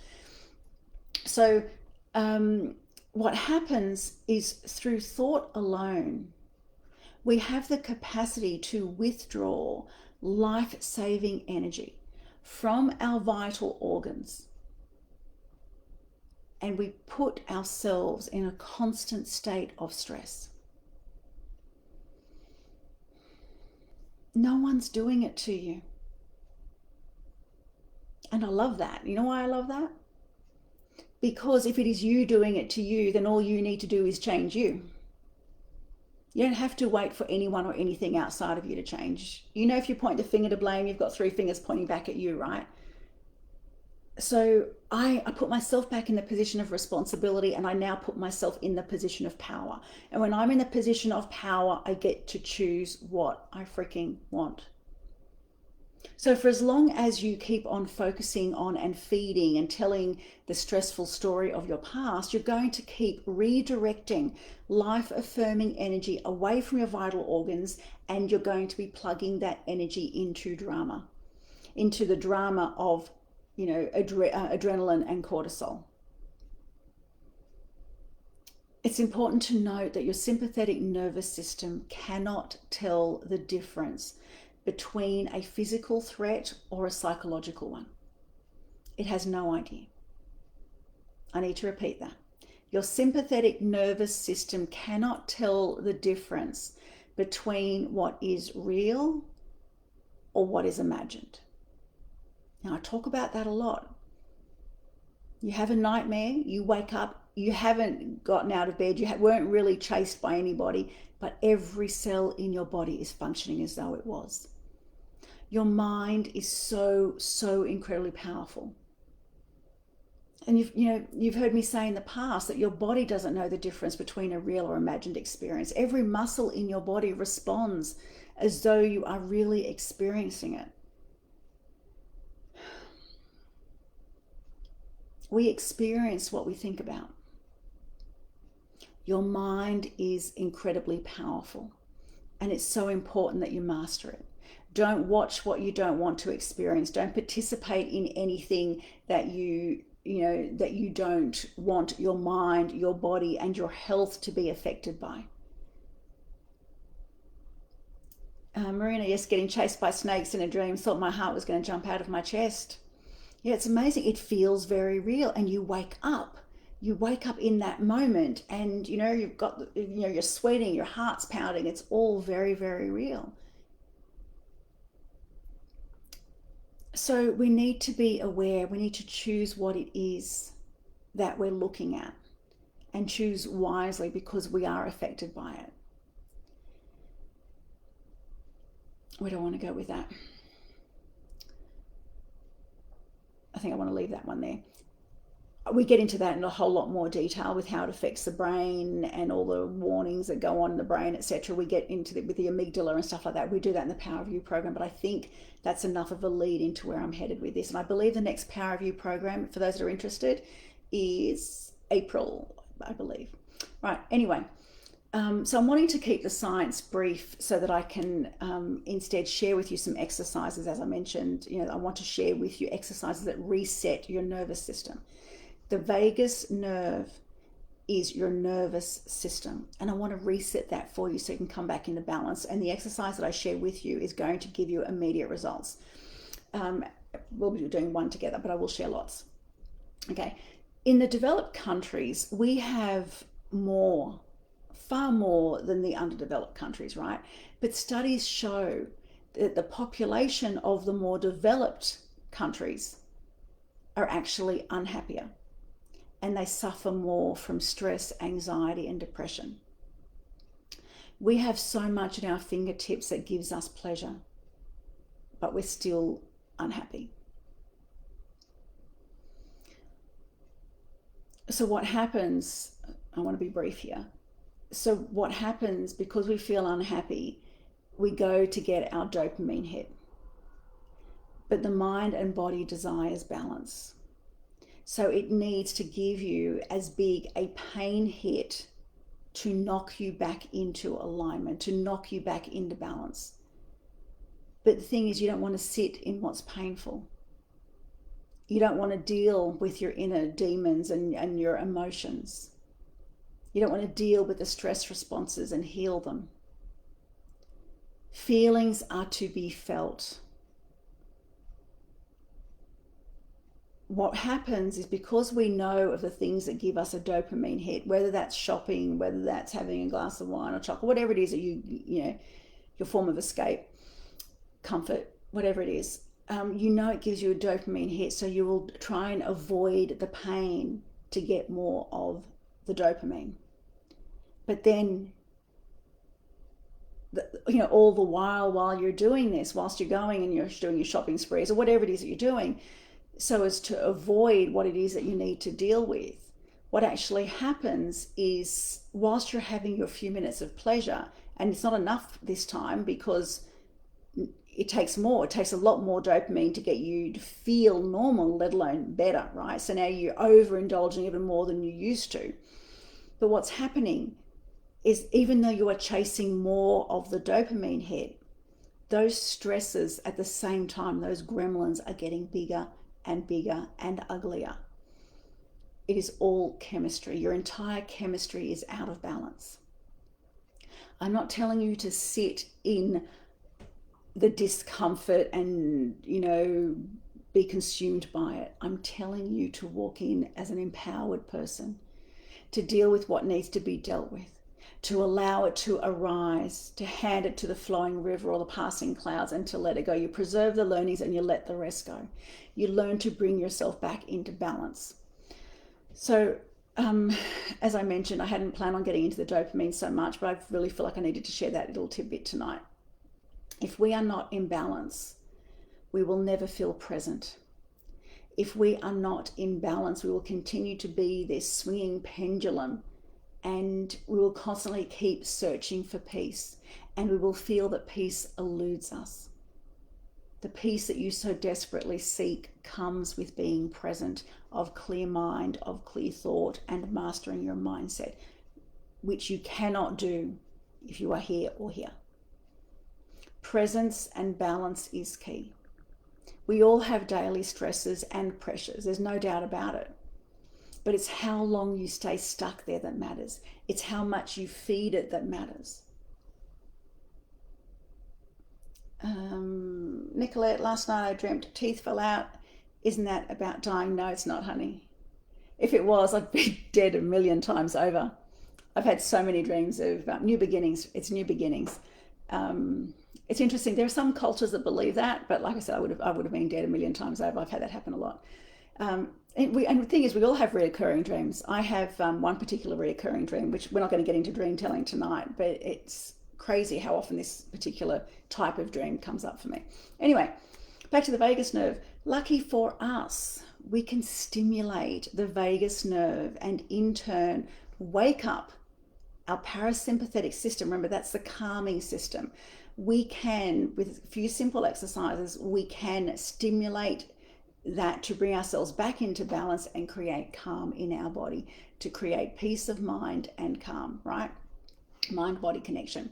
So what happens is through thought alone, we have the capacity to withdraw life-saving energy from our vital organs. And we put ourselves in a constant state of stress. No one's doing it to you. And I love that. You know why I love that? Because if it is you doing it to you, then all you need to do is change you. You don't have to wait for anyone or anything outside of you to change. If you point the finger to blame, you've got 3 fingers pointing back at you, right? So I put myself back in the position of responsibility, and I now put myself in the position of power. And when I'm in the position of power, I get to choose what I freaking want. So for as long as you keep on focusing on and feeding and telling the stressful story of your past, you're going to keep redirecting life-affirming energy away from your vital organs, and you're going to be plugging that energy into drama, into the drama of, adrenaline and cortisol. It's important to note that your sympathetic nervous system cannot tell the difference between a physical threat or a psychological one. It has no idea. I need to repeat that. Your sympathetic nervous system cannot tell the difference between what is real or what is imagined. Now, I talk about that a lot. You have a nightmare, you wake up, you haven't gotten out of bed, you weren't really chased by anybody, but every cell in your body is functioning as though it was. Your mind is so, so incredibly powerful. And you've heard me say in the past that your body doesn't know the difference between a real or imagined experience. Every muscle in your body responds as though you are really experiencing it. We experience what we think about. Your mind is incredibly powerful, and it's so important that you master it. Don't watch what you don't want to experience. Don't participate in anything that you don't want your mind, your body, and your health to be affected by. Marina, yes, getting chased by snakes in a dream, thought my heart was going to jump out of my chest. Yeah, it's amazing. It feels very real, and you wake up. You wake up in that moment, and you've got, you're sweating, your heart's pounding. It's all very, very real. So we need to be aware. We need to choose what it is that we're looking at, and choose wisely, because we are affected by it. Where do I want to go with that? I think I want to leave that one there. We get into that in a whole lot more detail with how it affects the brain and all the warnings that go on in the brain, etc. We get into it with the amygdala and stuff like that. We do that in the Power of You program, but I think that's enough of a lead into where I'm headed with this. And I believe the next Power of You program, for those that are interested, is April, I believe. Right, anyway. So I'm wanting to keep the science brief so that I can instead share with you some exercises. As I mentioned, I want to share with you exercises that reset your nervous system. The vagus nerve is your nervous system. And I want to reset that for you so you can come back into balance. And the exercise that I share with you is going to give you immediate results. We'll be doing one together, but I will share lots. Okay. In the developed countries, we have more, far more than the underdeveloped countries, right? But studies show that the population of the more developed countries are actually unhappier, and they suffer more from stress, anxiety, and depression. We have so much at our fingertips that gives us pleasure, but we're still unhappy. So what happens, I want to be brief here. So what happens, because we feel unhappy, we go to get our dopamine hit. But the mind and body desires balance. So it needs to give you as big a pain hit to knock you back into alignment, to knock you back into balance. But the thing is, you don't want to sit in what's painful. You don't want to deal with your inner demons and your emotions. You don't want to deal with the stress responses and heal them. Feelings are to be felt. What happens is, because we know of the things that give us a dopamine hit, whether that's shopping, whether that's having a glass of wine or chocolate, whatever it is that you know, your form of escape, comfort, whatever it is, it gives you a dopamine hit, so you will try and avoid the pain to get more of the dopamine. But then, all the while you're doing this, whilst you're going and you're doing your shopping sprees or whatever it is that you're doing, so as to avoid what it is that you need to deal with, what actually happens is, whilst you're having your few minutes of pleasure, and it's not enough this time because it takes more, it takes a lot more dopamine to get you to feel normal, let alone better, right? So now you're overindulging even more than you used to. But what's happening is, even though you are chasing more of the dopamine hit, those stresses at the same time, those gremlins are getting bigger and bigger and uglier. It is all chemistry. Your entire chemistry is out of balance. I'm not telling you to sit in the discomfort and, be consumed by it. I'm telling you to walk in as an empowered person, to deal with what needs to be dealt with, to allow it to arise, to hand it to the flowing river or the passing clouds, and to let it go. You preserve the learnings and you let the rest go. You learn to bring yourself back into balance. So, as I mentioned, I hadn't planned on getting into the dopamine so much, but I really feel like I needed to share that little tidbit tonight. If we are not in balance, we will never feel present. If we are not in balance, we will continue to be this swinging pendulum, and we will constantly keep searching for peace, and we will feel that peace eludes us. The peace that you so desperately seek comes with being present, of clear mind, of clear thought, and mastering your mindset, which you cannot do if you are here or here. Presence and balance is key. We all have daily stresses and pressures, there's no doubt about it. But it's how long you stay stuck there that matters. It's how much you feed it that matters. Nicolette, last night I dreamt teeth fell out. Isn't that about dying? No, it's not, honey. If it was, I'd be dead a million times over. I've had so many dreams of new beginnings. It's new beginnings. It's interesting. There are some cultures that believe that, but like I said, I would have been dead a million times over. I've had that happen a lot. And the thing is, we all have reoccurring dreams. I have one particular reoccurring dream, which we're not going to get into dream telling tonight, but it's crazy how often this particular type of dream comes up for me. Anyway, back to the vagus nerve. Lucky for us, we can stimulate the vagus nerve and in turn wake up our parasympathetic system. Remember, that's the calming system. We can, with a few simple exercises, we can stimulate that to bring ourselves back into balance and create calm in our body, to create peace of mind and calm, right? Mind-body connection.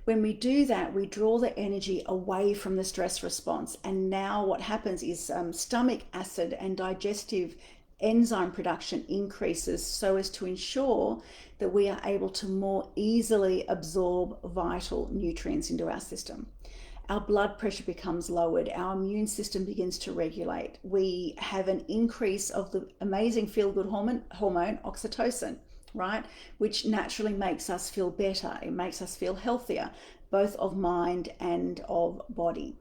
When we do that, we draw the energy away from the stress response. And now what happens is stomach acid and digestive enzyme production increases so as to ensure that we are able to more easily absorb vital nutrients into our system. Our blood pressure becomes lowered, our immune system begins to regulate. We have an increase of the amazing feel-good hormone oxytocin, right? Which naturally makes us feel better. It makes us feel healthier, both of mind and of body.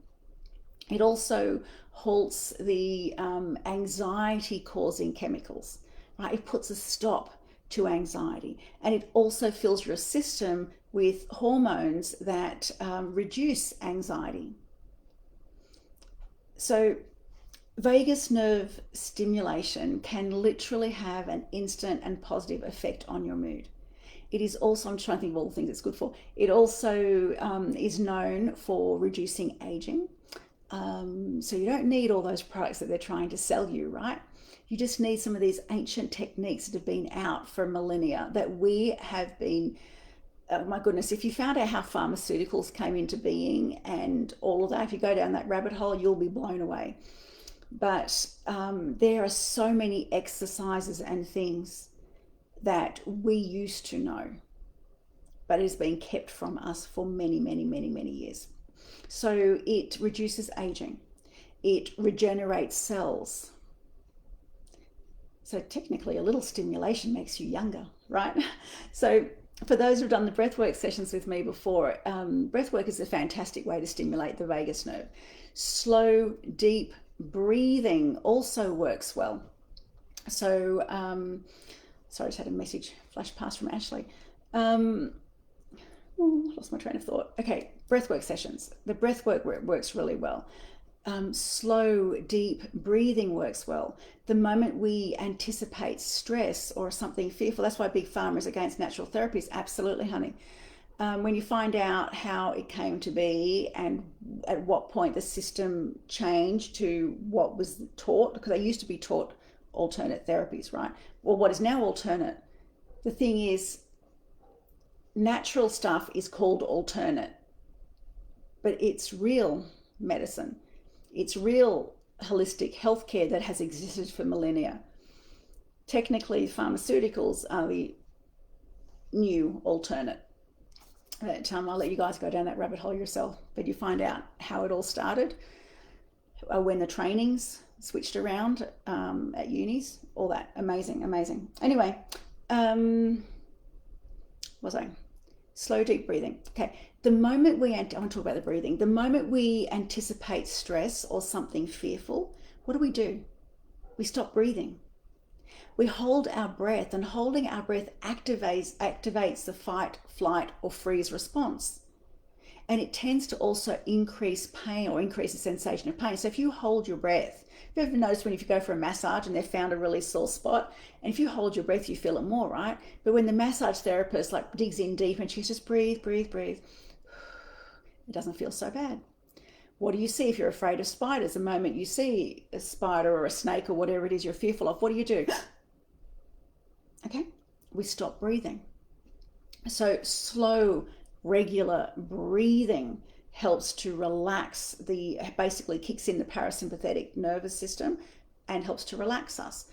It also halts the anxiety-causing chemicals, right? It puts a stop to anxiety, and it also fills your system with hormones that reduce anxiety. So vagus nerve stimulation can literally have an instant and positive effect on your mood. It is also, I'm trying to think of all the things it's good for. It also is known for reducing aging. So you don't need all those products that they're trying to sell you, right? You just need some of these ancient techniques that have been out for millennia that we have been, oh my goodness, if you found out how pharmaceuticals came into being and all of that, if you go down that rabbit hole, you'll be blown away. But there are so many exercises and things that we used to know, but it has been kept from us for many, many, many, many years. So it reduces aging. It regenerates cells. So technically a little stimulation makes you younger, right? So for those who've done the breathwork sessions with me before, breathwork is a fantastic way to stimulate the vagus nerve. Slow, deep breathing also works well. So, sorry, I just had a message flash past from Ashley. Lost my train of thought. Okay, breathwork sessions. The breathwork works really well. Slow, deep breathing works well. The moment we anticipate stress or something fearful, that's why Big Pharma is against natural therapies. Absolutely, honey. When you find out how it came to be and at what point the system changed to what was taught, because they used to be taught alternate therapies, right? Well, what is now alternate? The thing is, natural stuff is called alternate, but it's real medicine. It's real holistic healthcare that has existed for millennia. Technically, pharmaceuticals are the new alternate. But I'll let you guys go down that rabbit hole yourself. But you find out how it all started, when the trainings switched around at unis, all that. Amazing, amazing. Anyway, what was I? Slow, deep breathing. Okay. I want to talk about the breathing. The moment we anticipate stress or something fearful, what do? We stop breathing. We hold our breath, and holding our breath activates the fight, flight, or freeze response. And it tends to also increase pain or increase the sensation of pain. So if you hold your breath, have you ever noticed if you go for a massage and they've found a really sore spot, and if you hold your breath, you feel it more, right? But when the massage therapist digs in deep and she just breathe, it doesn't feel so bad. What do you see if you're afraid of spiders? The moment you see a spider or a snake or whatever it is you're fearful of, what do? Okay, we stop breathing. So slow, regular breathing helps to relax basically kicks in the parasympathetic nervous system and helps to relax us.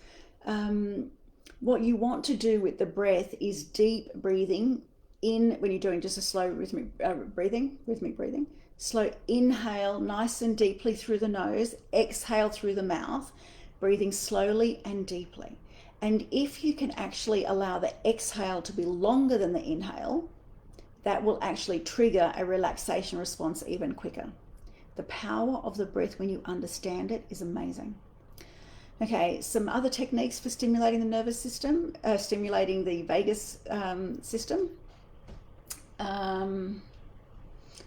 What you want to do with the breath is deep breathing in when you're doing just a slow rhythmic breathing. Slow inhale nice and deeply through the nose, exhale through the mouth, breathing slowly and deeply. And if you can actually allow the exhale to be longer than the inhale, that will actually trigger a relaxation response even quicker. The power of the breath when you understand it is amazing. Okay, some other techniques for stimulating the nervous system, stimulating the vagus system.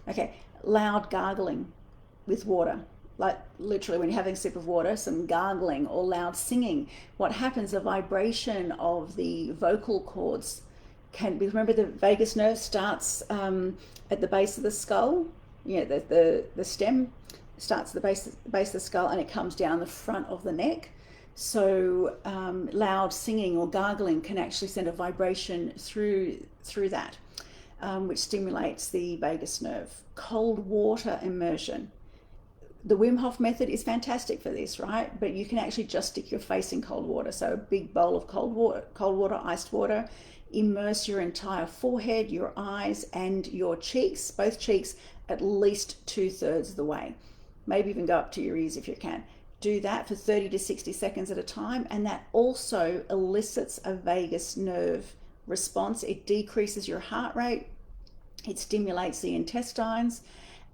Okay, loud gargling with water. Like literally when you're having a sip of water, some gargling or loud singing. What happens, the vibration of the vocal cords remember the vagus nerve starts at the base of the skull. The stem starts at the base of the skull and it comes down the front of the neck. So loud singing or gargling can actually send a vibration through that, which stimulates the vagus nerve. Cold water immersion. The Wim Hof method is fantastic for this, right? But you can actually just stick your face in cold water. So a big bowl of cold water, iced water, immerse your entire forehead, your eyes, and your cheeks, both cheeks, at least 2/3 of the way. Maybe even go up to your ears if you can. Do that for 30 to 60 seconds at a time, and that also elicits a vagus nerve response. It decreases your heart rate, it stimulates the intestines,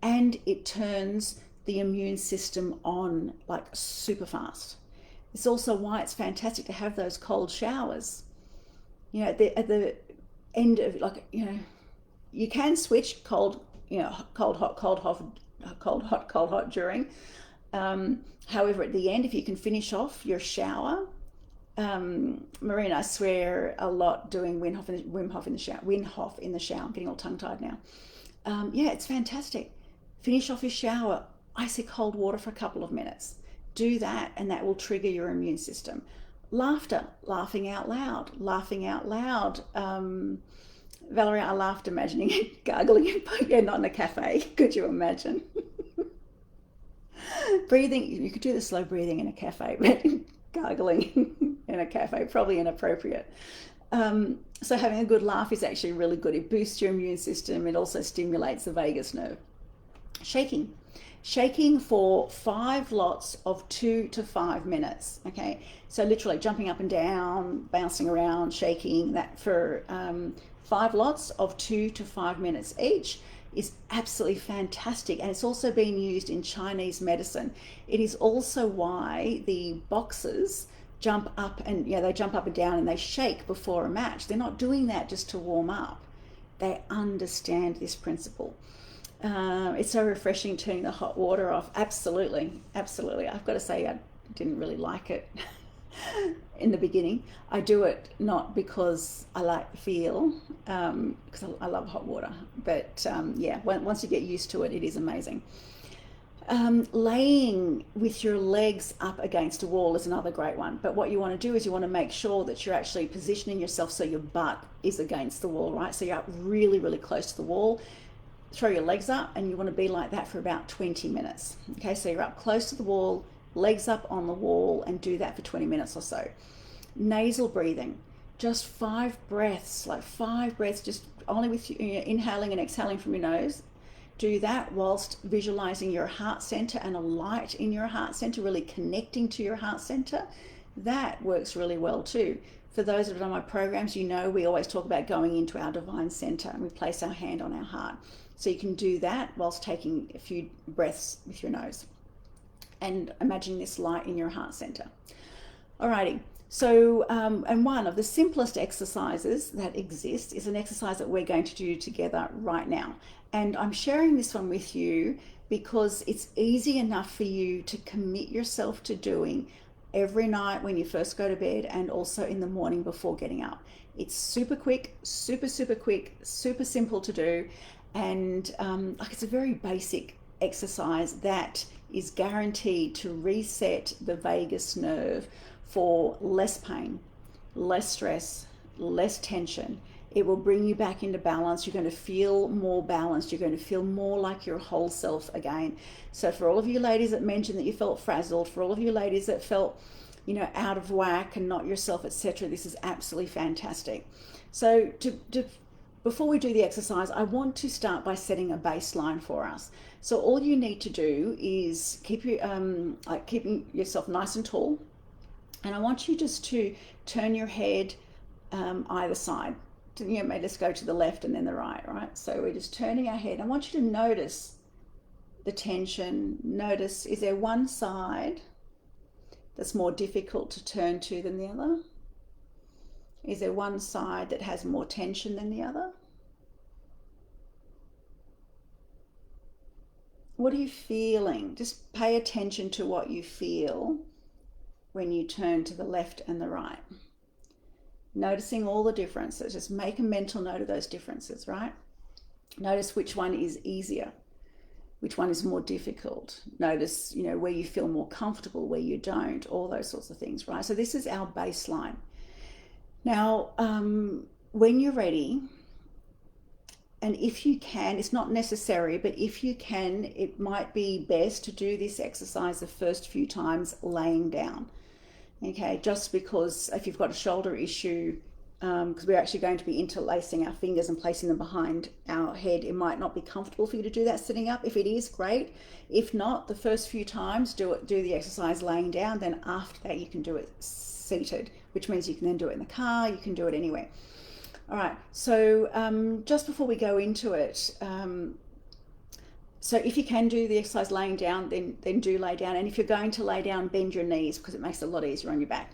and it turns the immune system on like super fast. It's also why it's fantastic to have those cold showers. You know, at the end of, like, you know, you can switch cold, you know, cold, hot, cold, hot, cold, hot, cold, hot during. However, at the end, if you can finish off your shower, Marie and I swear a lot doing Wim Hof in the shower. Wim Hof in the shower. I'm getting all tongue tied now. Yeah, it's fantastic. Finish off your shower, icy cold water for a couple of minutes. Do that, and that will trigger your immune system. Laughter, laughing out loud, laughing out loud. Valerie, I laughed imagining it gargling, yeah, not in a cafe. Could you imagine? Breathing, you could do the slow breathing in a cafe, but gargling in a cafe, probably inappropriate. So having a good laugh is actually really good. It boosts your immune system. It also stimulates the vagus nerve. Shaking. Shaking for 5 lots of 2 to 5 minutes. Okay, so literally jumping up and down, bouncing around, shaking, that for 5 lots of 2 to 5 minutes each is absolutely fantastic. And it's also been used in Chinese medicine. It is also why the boxers jump up and, you know, they jump up and down and they shake before a match. They're not doing that just to warm up. They understand this principle. It's so refreshing turning the hot water off. Absolutely, absolutely. I've got to say, I didn't really like it in the beginning. I do it not because I like the feel, because I love hot water. But yeah, once you get used to it, it is amazing. Laying with your legs up against a wall is another great one. But what you want to do is you want to make sure that you're actually positioning yourself so your butt is against the wall, right? So you're up really, really close to the wall. Throw your legs up, and you want to be like that for about 20 minutes. Okay, so you're up close to the wall, legs up on the wall, and do that for 20 minutes or so. Nasal breathing, just 5 breaths, like 5 breaths, just only with inhaling and exhaling from your nose. Do that whilst visualizing your heart center and a light in your heart center, really connecting to your heart center. That works really well too. For those that have done my programs, you know we always talk about going into our divine center, and we place our hand on our heart. So you can do that whilst taking a few breaths with your nose and imagining this light in your heart center. Alrighty, so and one of the simplest exercises that exist is an exercise that we're going to do together right now. And I'm sharing this one with you because it's easy enough for you to commit yourself to doing every night when you first go to bed, and also in the morning before getting up. It's super quick, super quick, super simple to do. And like, it's a very basic exercise that is guaranteed to reset the vagus nerve for less pain, less stress, less tension. It will bring you back into balance. You're going to feel more balanced. You're going to feel more like your whole self again. So for all of you ladies that mentioned that you felt frazzled, for all of you ladies that felt, you know, out of whack and not yourself, etc., this is absolutely fantastic. So before we do the exercise, I want to start by setting a baseline for us. So all you need to do is keep keeping yourself nice and tall, and I want you just to turn your head either side. You know, let's go to the left and then the right, right? So we're just turning our head. I want you to notice the tension. Notice, is there one side that's more difficult to turn to than the other? Is there one side that has more tension than the other? What are you feeling? Just pay attention to what you feel when you turn to the left and the right. Noticing all the differences. Just make a mental note of those differences, right? Notice which one is easier, which one is more difficult. Notice, you know, where you feel more comfortable, where you don't, all those sorts of things, right? So this is our baseline. Now, when you're ready, And if you can, it's not necessary, but if you can, it might be best to do this exercise the first few times laying down. Okay, just because if you've got a shoulder issue, because we're actually going to be interlacing our fingers and placing them behind our head, it might not be comfortable for you to do that sitting up. If it is, great. If not, the first few times do the exercise laying down. Then after that, you can do it seated, which means you can then do it in the car. You can do it anywhere. All right. So just before we go into it. So if you can do the exercise laying down, then do lay down. And if you're going to lay down, bend your knees because it makes it a lot easier on your back.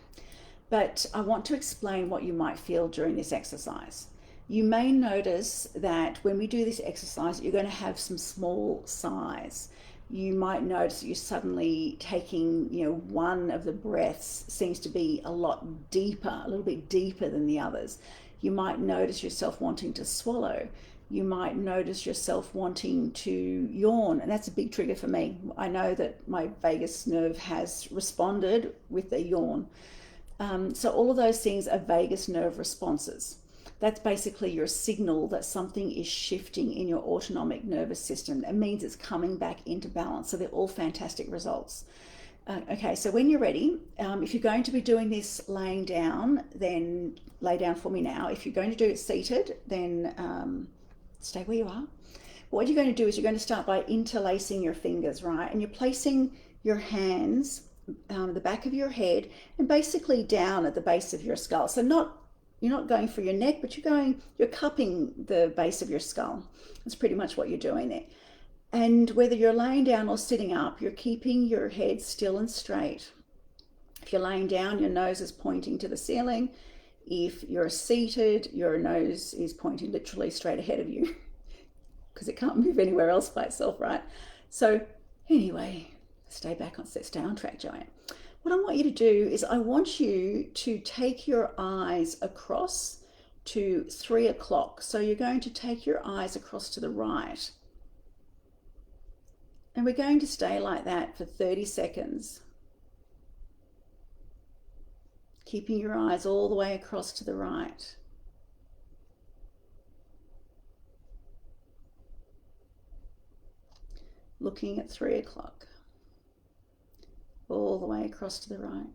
But I want to explain what you might feel during this exercise. You may notice that when we do this exercise, you're going to have some small sighs. You might notice that you're suddenly taking, one of the breaths seems to be a lot deeper, a little bit deeper than the others. You might notice yourself wanting to swallow. You might notice yourself wanting to yawn, and that's a big trigger for me. I know that my vagus nerve has responded with a yawn. So all of those things are vagus nerve responses. That's basically your signal that something is shifting in your autonomic nervous system. It means it's coming back into balance. So they're all fantastic results. Okay, so when you're ready, if you're going to be doing this laying down, then lay down for me now. If you're going to do it seated, then stay where you are. What you're going to do is you're going to start by interlacing your fingers, right? And you're placing your hands the back of your head and basically down at the base of your skull. So you're not going for your neck, but you're cupping the base of your skull. That's pretty much what you're doing there. And whether you're laying down or sitting up, you're keeping your head still and straight. If you're laying down, your nose is pointing to the ceiling. If you're seated, your nose is pointing literally straight ahead of you because it can't move anywhere else by itself, right? So anyway, stay on track, Joanne. What I want you to do is I want you to take your eyes across to 3 o'clock. So you're going to take your eyes across to the right. And we're going to stay like that for 30 seconds. Keeping your eyes all the way across to the right. Looking at 3 o'clock. All the way across to the right.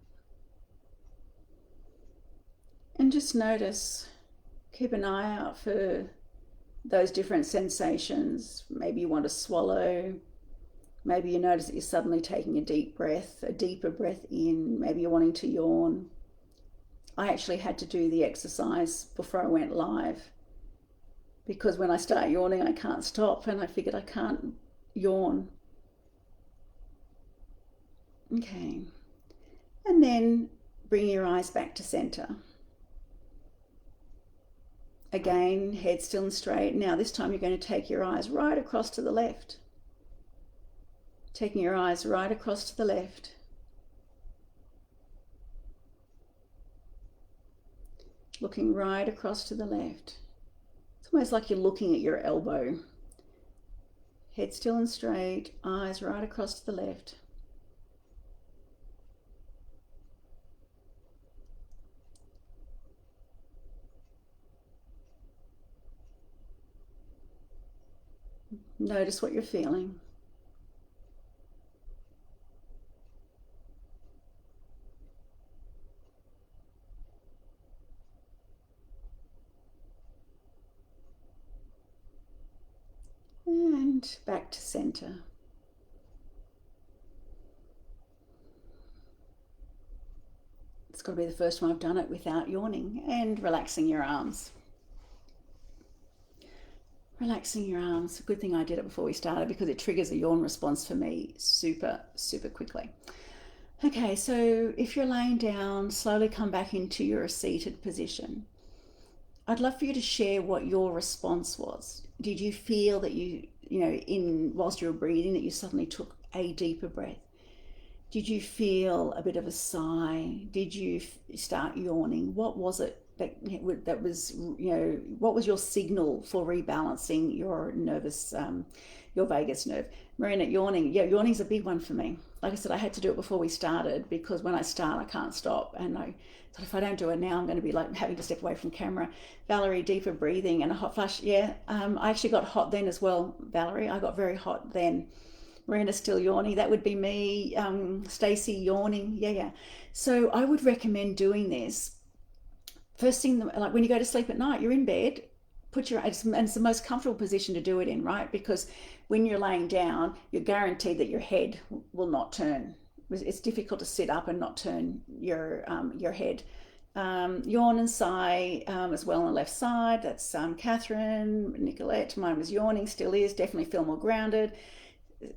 And just notice, keep an eye out for those different sensations. Maybe you want to swallow. Maybe you notice that you're suddenly taking a deeper breath in. Maybe you're wanting to yawn. I actually had to do the exercise before I went live because when I start yawning, I can't stop, and I figured I can't yawn. Okay. And then bring your eyes back to center. Again, head still and straight. Now this time you're going to take your eyes right across to the left. Taking your eyes right across to the left. Looking right across to the left. It's almost like you're looking at your elbow. Head still and straight, eyes right across to the left. Notice what you're feeling. And back to center. It's got to be the first time I've done it without yawning. And relaxing your arms. Relaxing your arms. Good thing I did it before we started because it triggers a yawn response for me super, super quickly. Okay, so if you're laying down, slowly come back into your seated position. I'd love for you to share what your response was. Did you feel that whilst you were breathing, that you suddenly took a deeper breath? Did you feel a bit of a sigh? Did you start yawning? What was it that was, what was your signal for rebalancing your your vagus nerve? Marina, yawning. Yeah, yawning's a big one for me. Like I said, I had to do it before we started because when I start, I can't stop. And I thought if I don't do it now, I'm going to be like having to step away from camera. Valerie, deeper breathing and a hot flush. Yeah, I actually got hot then as well, Valerie. I got very hot then. Marina's still yawning. That would be me. Stacey yawning. Yeah, yeah. So I would recommend doing this first thing, like when you go to sleep at night, you're in bed, and it's the most comfortable position to do it in, right? Because when you're laying down, you're guaranteed that your head will not turn. It's difficult to sit up and not turn your head. Yawn and sigh as well on the left side. That's Catherine, Nicolette. Mine was yawning, still is. Definitely feel more grounded.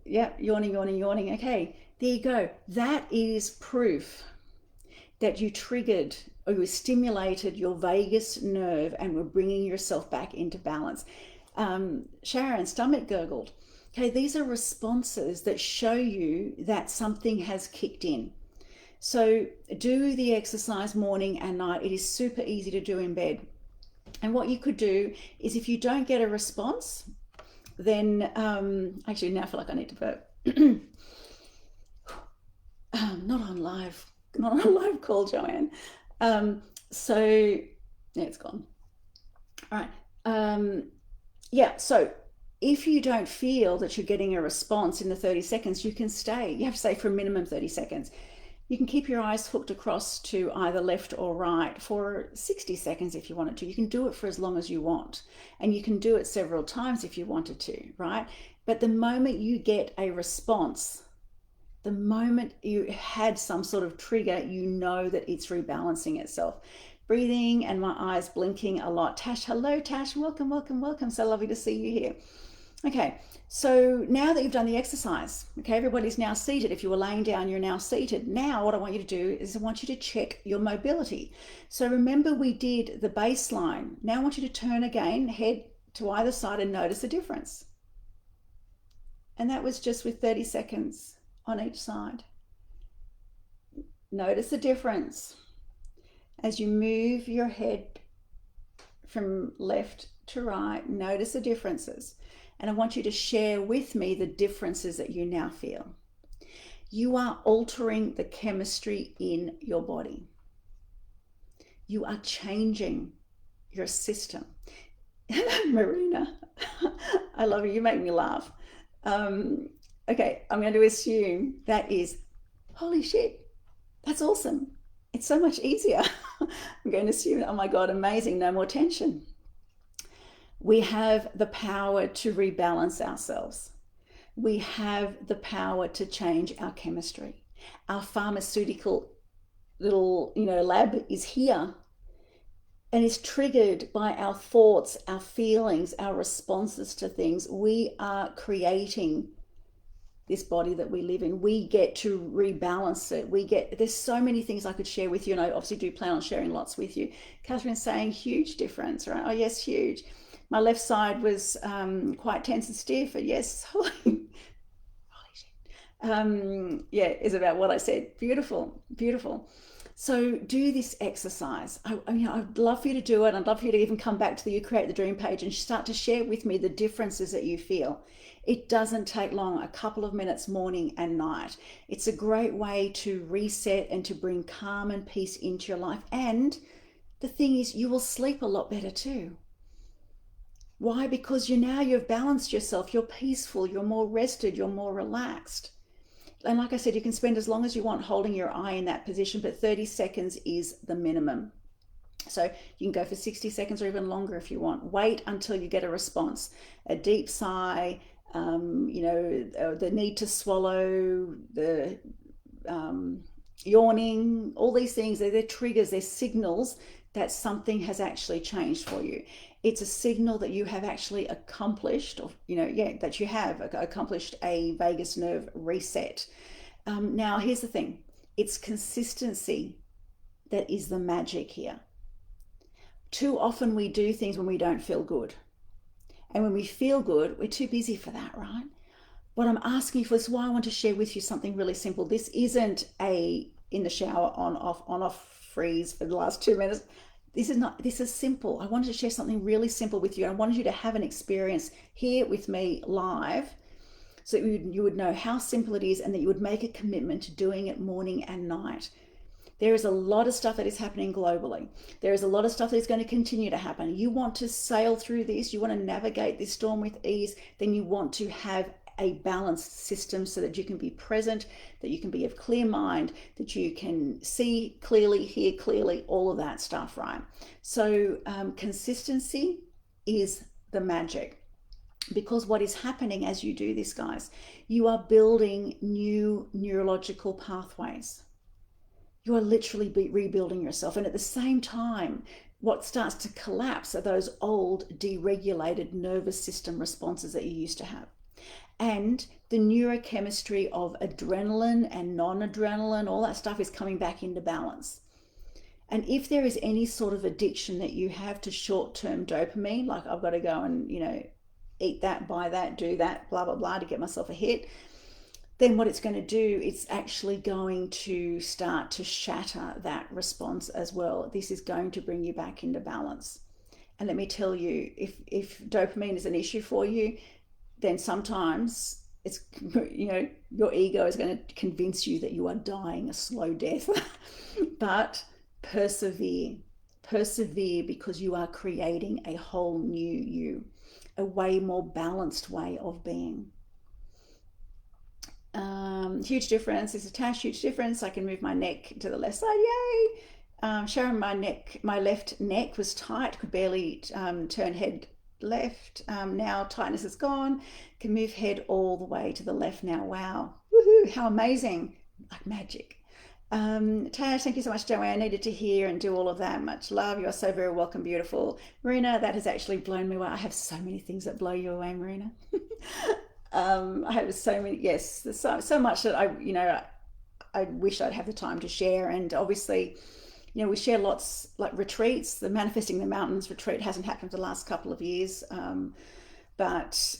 Yeah, yawning, yawning, yawning. Okay, there you go. That is proof that you triggered or you stimulated your vagus nerve and were bringing yourself back into balance. Sharon, stomach gurgled. Okay, these are responses that show you that something has kicked in. So do the exercise morning and night. It is super easy to do in bed. And what you could do is if you don't get a response, then actually now I feel like I need to burp. Not on live call, Joanne. So yeah, it's gone. All right. Yeah, so if you don't feel that you're getting a response in the 30 seconds, you can stay. You have to stay for a minimum 30 seconds. You can keep your eyes hooked across to either left or right for 60 seconds if you wanted to. You can do it for as long as you want. And you can do it several times if you wanted to, right? But the moment you get a response, the moment you had some sort of trigger, you know that it's rebalancing itself. Breathing and my eyes blinking a lot. Tash, hello, Tash. Welcome, welcome, welcome. So lovely to see you here. Okay, so now that you've done the exercise, okay, everybody's now seated. If you were laying down, you're now seated. Now what I want you to do is I want you to check your mobility. So remember we did the baseline. Now I want you to turn again, head to either side and notice the difference. And that was just with 30 seconds on each side. Notice the difference as you move your head from left to right. Notice the differences. And I want you to share with me the differences that you now feel. You are altering the chemistry in your body. You are changing your system. Marina, I love you. You make me laugh. Okay, I'm going to assume that is, holy shit, that's awesome. It's so much easier. I'm going to assume, oh my God, amazing, no more tension. We have the power to rebalance ourselves. We have the power to change our chemistry. Our pharmaceutical little, lab is here and is triggered by our thoughts, our feelings, our responses to things. We are creating this body that we live in. We get to rebalance it. There's so many things I could share with you, and I obviously do plan on sharing lots with you. Catherine's saying huge difference, right? Oh yes, huge. My left side was quite tense and stiff. Yes, holy shit. Yeah, is about what I said. Beautiful, beautiful. So do this exercise. I'd love for you to do it. I'd love for you to even come back to the You Create the Dream page and start to share with me the differences that you feel. It doesn't take long, a couple of minutes morning and night. It's a great way to reset and to bring calm and peace into your life. And the thing is, you will sleep a lot better too. Why? Because you've balanced yourself. You're peaceful. You're more rested. You're more relaxed. And like I said, you can spend as long as you want holding your eye in that position, but 30 seconds is the minimum. So you can go for 60 seconds or even longer if you want. Wait until you get a response, a deep sigh, the need to swallow, the yawning, all these things, they're triggers, they're signals that something has actually changed for you. It's a signal that you have actually accomplished, that you have accomplished a vagus nerve reset. Now, here's the thing. It's consistency that is the magic here. Too often we do things when we don't feel good. And when we feel good, we're too busy for that, right? What I'm asking you for, this is why I want to share with you something really simple. This isn't a in the shower on off freeze for the last 2 minutes. This is simple. I wanted to share something really simple with you. I wanted you to have an experience here with me live so that you would know how simple it is and that you would make a commitment to doing it morning and night. There is a lot of stuff that is happening globally. There is a lot of stuff that is going to continue to happen. You want to sail through this, you want to navigate this storm with ease, then you want to have a balanced system so that you can be present, that you can be of clear mind, that you can see clearly, hear clearly, all of that stuff, right? So consistency is the magic. Because what is happening as you do this, guys, you are building new neurological pathways. You are literally rebuilding yourself. And at the same time, what starts to collapse are those old deregulated nervous system responses that you used to have. And the neurochemistry of adrenaline and non-adrenaline, all that stuff is coming back into balance. And if there is any sort of addiction that you have to short-term dopamine, like I've got to go and, eat that, buy that, do that, blah, blah, blah, to get myself a hit, then what it's going to do, it's actually going to start to shatter that response as well. This is going to bring you back into balance. And let me tell you, if dopamine is an issue for you, then sometimes it's, your ego is going to convince you that you are dying a slow death. But persevere because you are creating a whole new you, a way more balanced way of being. Huge difference. It's attached. Huge difference. I can move my neck to the left side. Yay! Sharon, my left neck was tight. Could barely turn head left. Now tightness is gone. Can move head all the way to the left now. Wow! Woohoo! How amazing! Like magic. Tash, thank you so much, Joanne. I needed to hear and do all of that. Much love. You are so very welcome, beautiful. Marina, that has actually blown me away. I have so many things that blow you away, Marina. I have so many, yes, there's so much that I wish I'd have the time to share. And obviously, we share lots, like retreats. The Manifesting the Mountains retreat hasn't happened for the last couple of years. But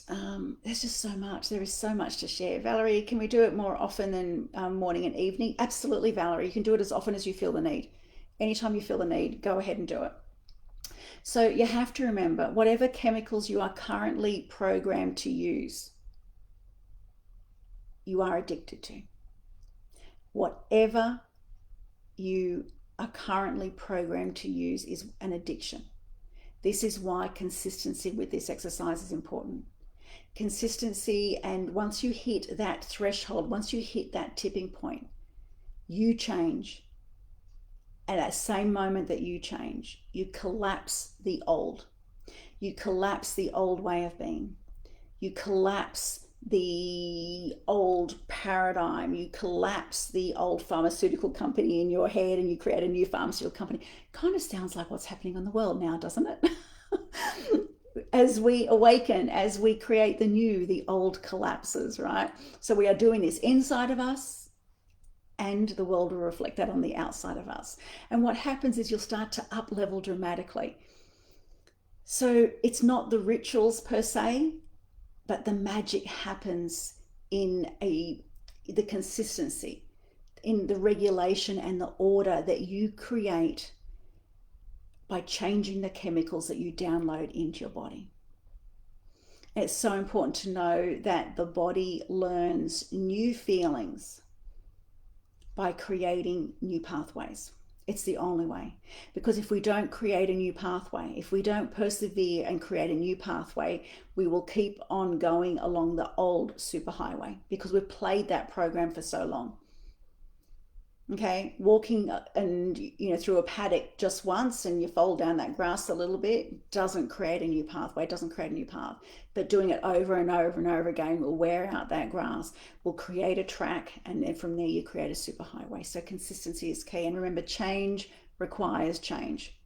there's just so much. There is so much to share. Valerie, can we do it more often than morning and evening? Absolutely, Valerie. You can do it as often as you feel the need. Anytime you feel the need, go ahead and do it. So you have to remember, whatever chemicals you are currently programmed to use, you are addicted to. Whatever you are currently programmed to use is an addiction. This is why consistency with this exercise is important. Consistency, and once you hit that threshold, once you hit that tipping point, you change. At that same moment that you change, you collapse the old. You collapse the old way of being. You collapse the old paradigm. You collapse the old pharmaceutical company in your head and you create a new pharmaceutical company. Kind of sounds like what's happening in the world now, doesn't it? As we awaken, as we create the new, the old collapses, right? So we are doing this inside of us, and the world will reflect that on the outside of us. And what happens is you'll start to up level dramatically. So it's not the rituals per se, but the magic happens in the consistency, in the regulation and the order that you create by changing the chemicals that you download into your body. And it's so important to know that the body learns new feelings by creating new pathways. It's the only way. Because if we don't create a new pathway, if we don't persevere and create a new pathway, we will keep on going along the old superhighway because we've played that program for so long. Okay, walking and through a paddock just once and you fold down that grass a little bit doesn't create a new pathway, doesn't create a new path. But doing it over and over and over again will wear out that grass, will create a track, and then from there you create a superhighway. So consistency is key. And remember, change requires change.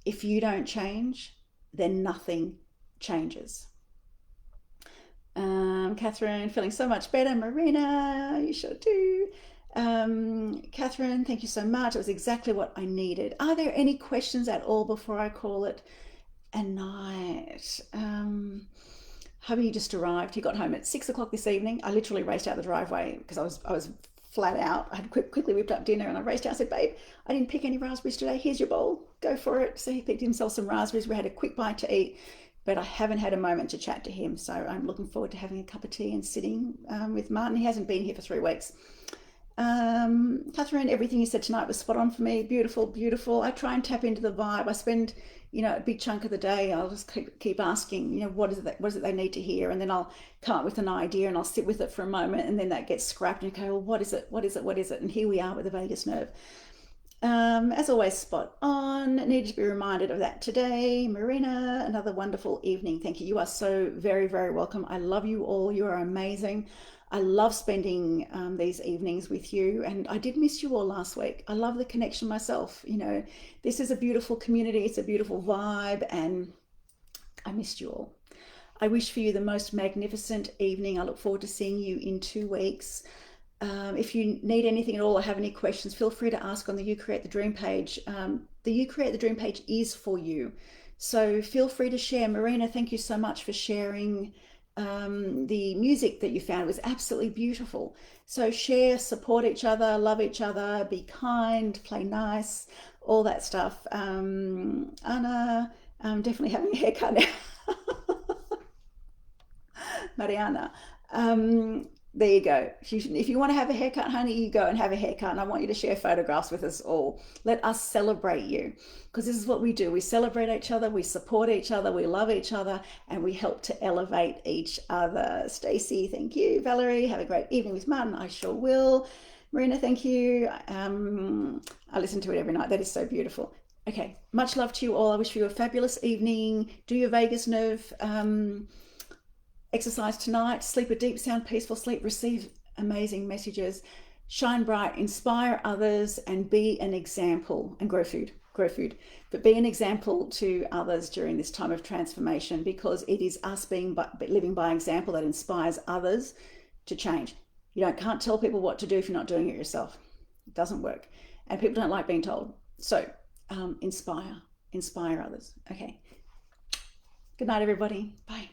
If you don't change, then nothing changes. Catherine, feeling so much better. Marina, you sure do. Catherine, thank you so much. It was exactly what I needed. Are there any questions at all before I call it a night? Hubby just arrived. He got home at 6 o'clock this evening. I literally raced out the driveway because I was flat out. I had quickly whipped up dinner and I raced out. I said, babe, I didn't pick any raspberries today. Here's your bowl. Go for it. So he picked himself some raspberries. We had a quick bite to eat, but I haven't had a moment to chat to him. So I'm looking forward to having a cup of tea and sitting with Martin. He hasn't been here for 3 weeks. Catherine, everything you said tonight was spot on for me. Beautiful, beautiful. I try and tap into the vibe. I spend, a big chunk of the day. I'll just keep asking, what is it they need to hear, and then I'll come up with an idea and I'll sit with it for a moment, and then that gets scrapped and okay, well, what is it? What is it? What is it? And here we are with the vagus nerve. As always, spot on. Needed to be reminded of that today. Marina, another wonderful evening. Thank you. You are so very, very welcome. I love you all. You are amazing. I love spending these evenings with you, and I did miss you all last week. I love the connection myself. This is a beautiful community. It's a beautiful vibe, and I missed you all. I wish for you the most magnificent evening. I look forward to seeing you in 2 weeks. If you need anything at all or have any questions, feel free to ask on the You Create the Dream page. The You Create the Dream page is for you. So feel free to share. Marina, thank you so much for sharing the music that you found. It was absolutely beautiful. So share, support each other, love each other, be kind, play nice, all that stuff. Anna, I'm definitely having a haircut now. Mariana. There you go. If you want to have a haircut, honey, you go and have a haircut. And I want you to share photographs with us all. Let us celebrate you, because this is what we do. We celebrate each other, we support each other, we love each other, and we help to elevate each other. Stacey, thank you. Valerie, have a great evening with Martin. I sure will. Marina, thank you. I listen to it every night. That is so beautiful. Okay, much love to you all. I wish you a fabulous evening. Do your vagus nerve exercise tonight. Sleep a deep, sound, peaceful sleep. Receive amazing messages. Shine bright, inspire others, and be an example. And grow food, but be an example to others during this time of transformation, because it is us living by example that inspires others to change. You can't tell people what to do if you're not doing it yourself. It doesn't work, and people don't like being told. So inspire others. Okay, good night, everybody. Bye.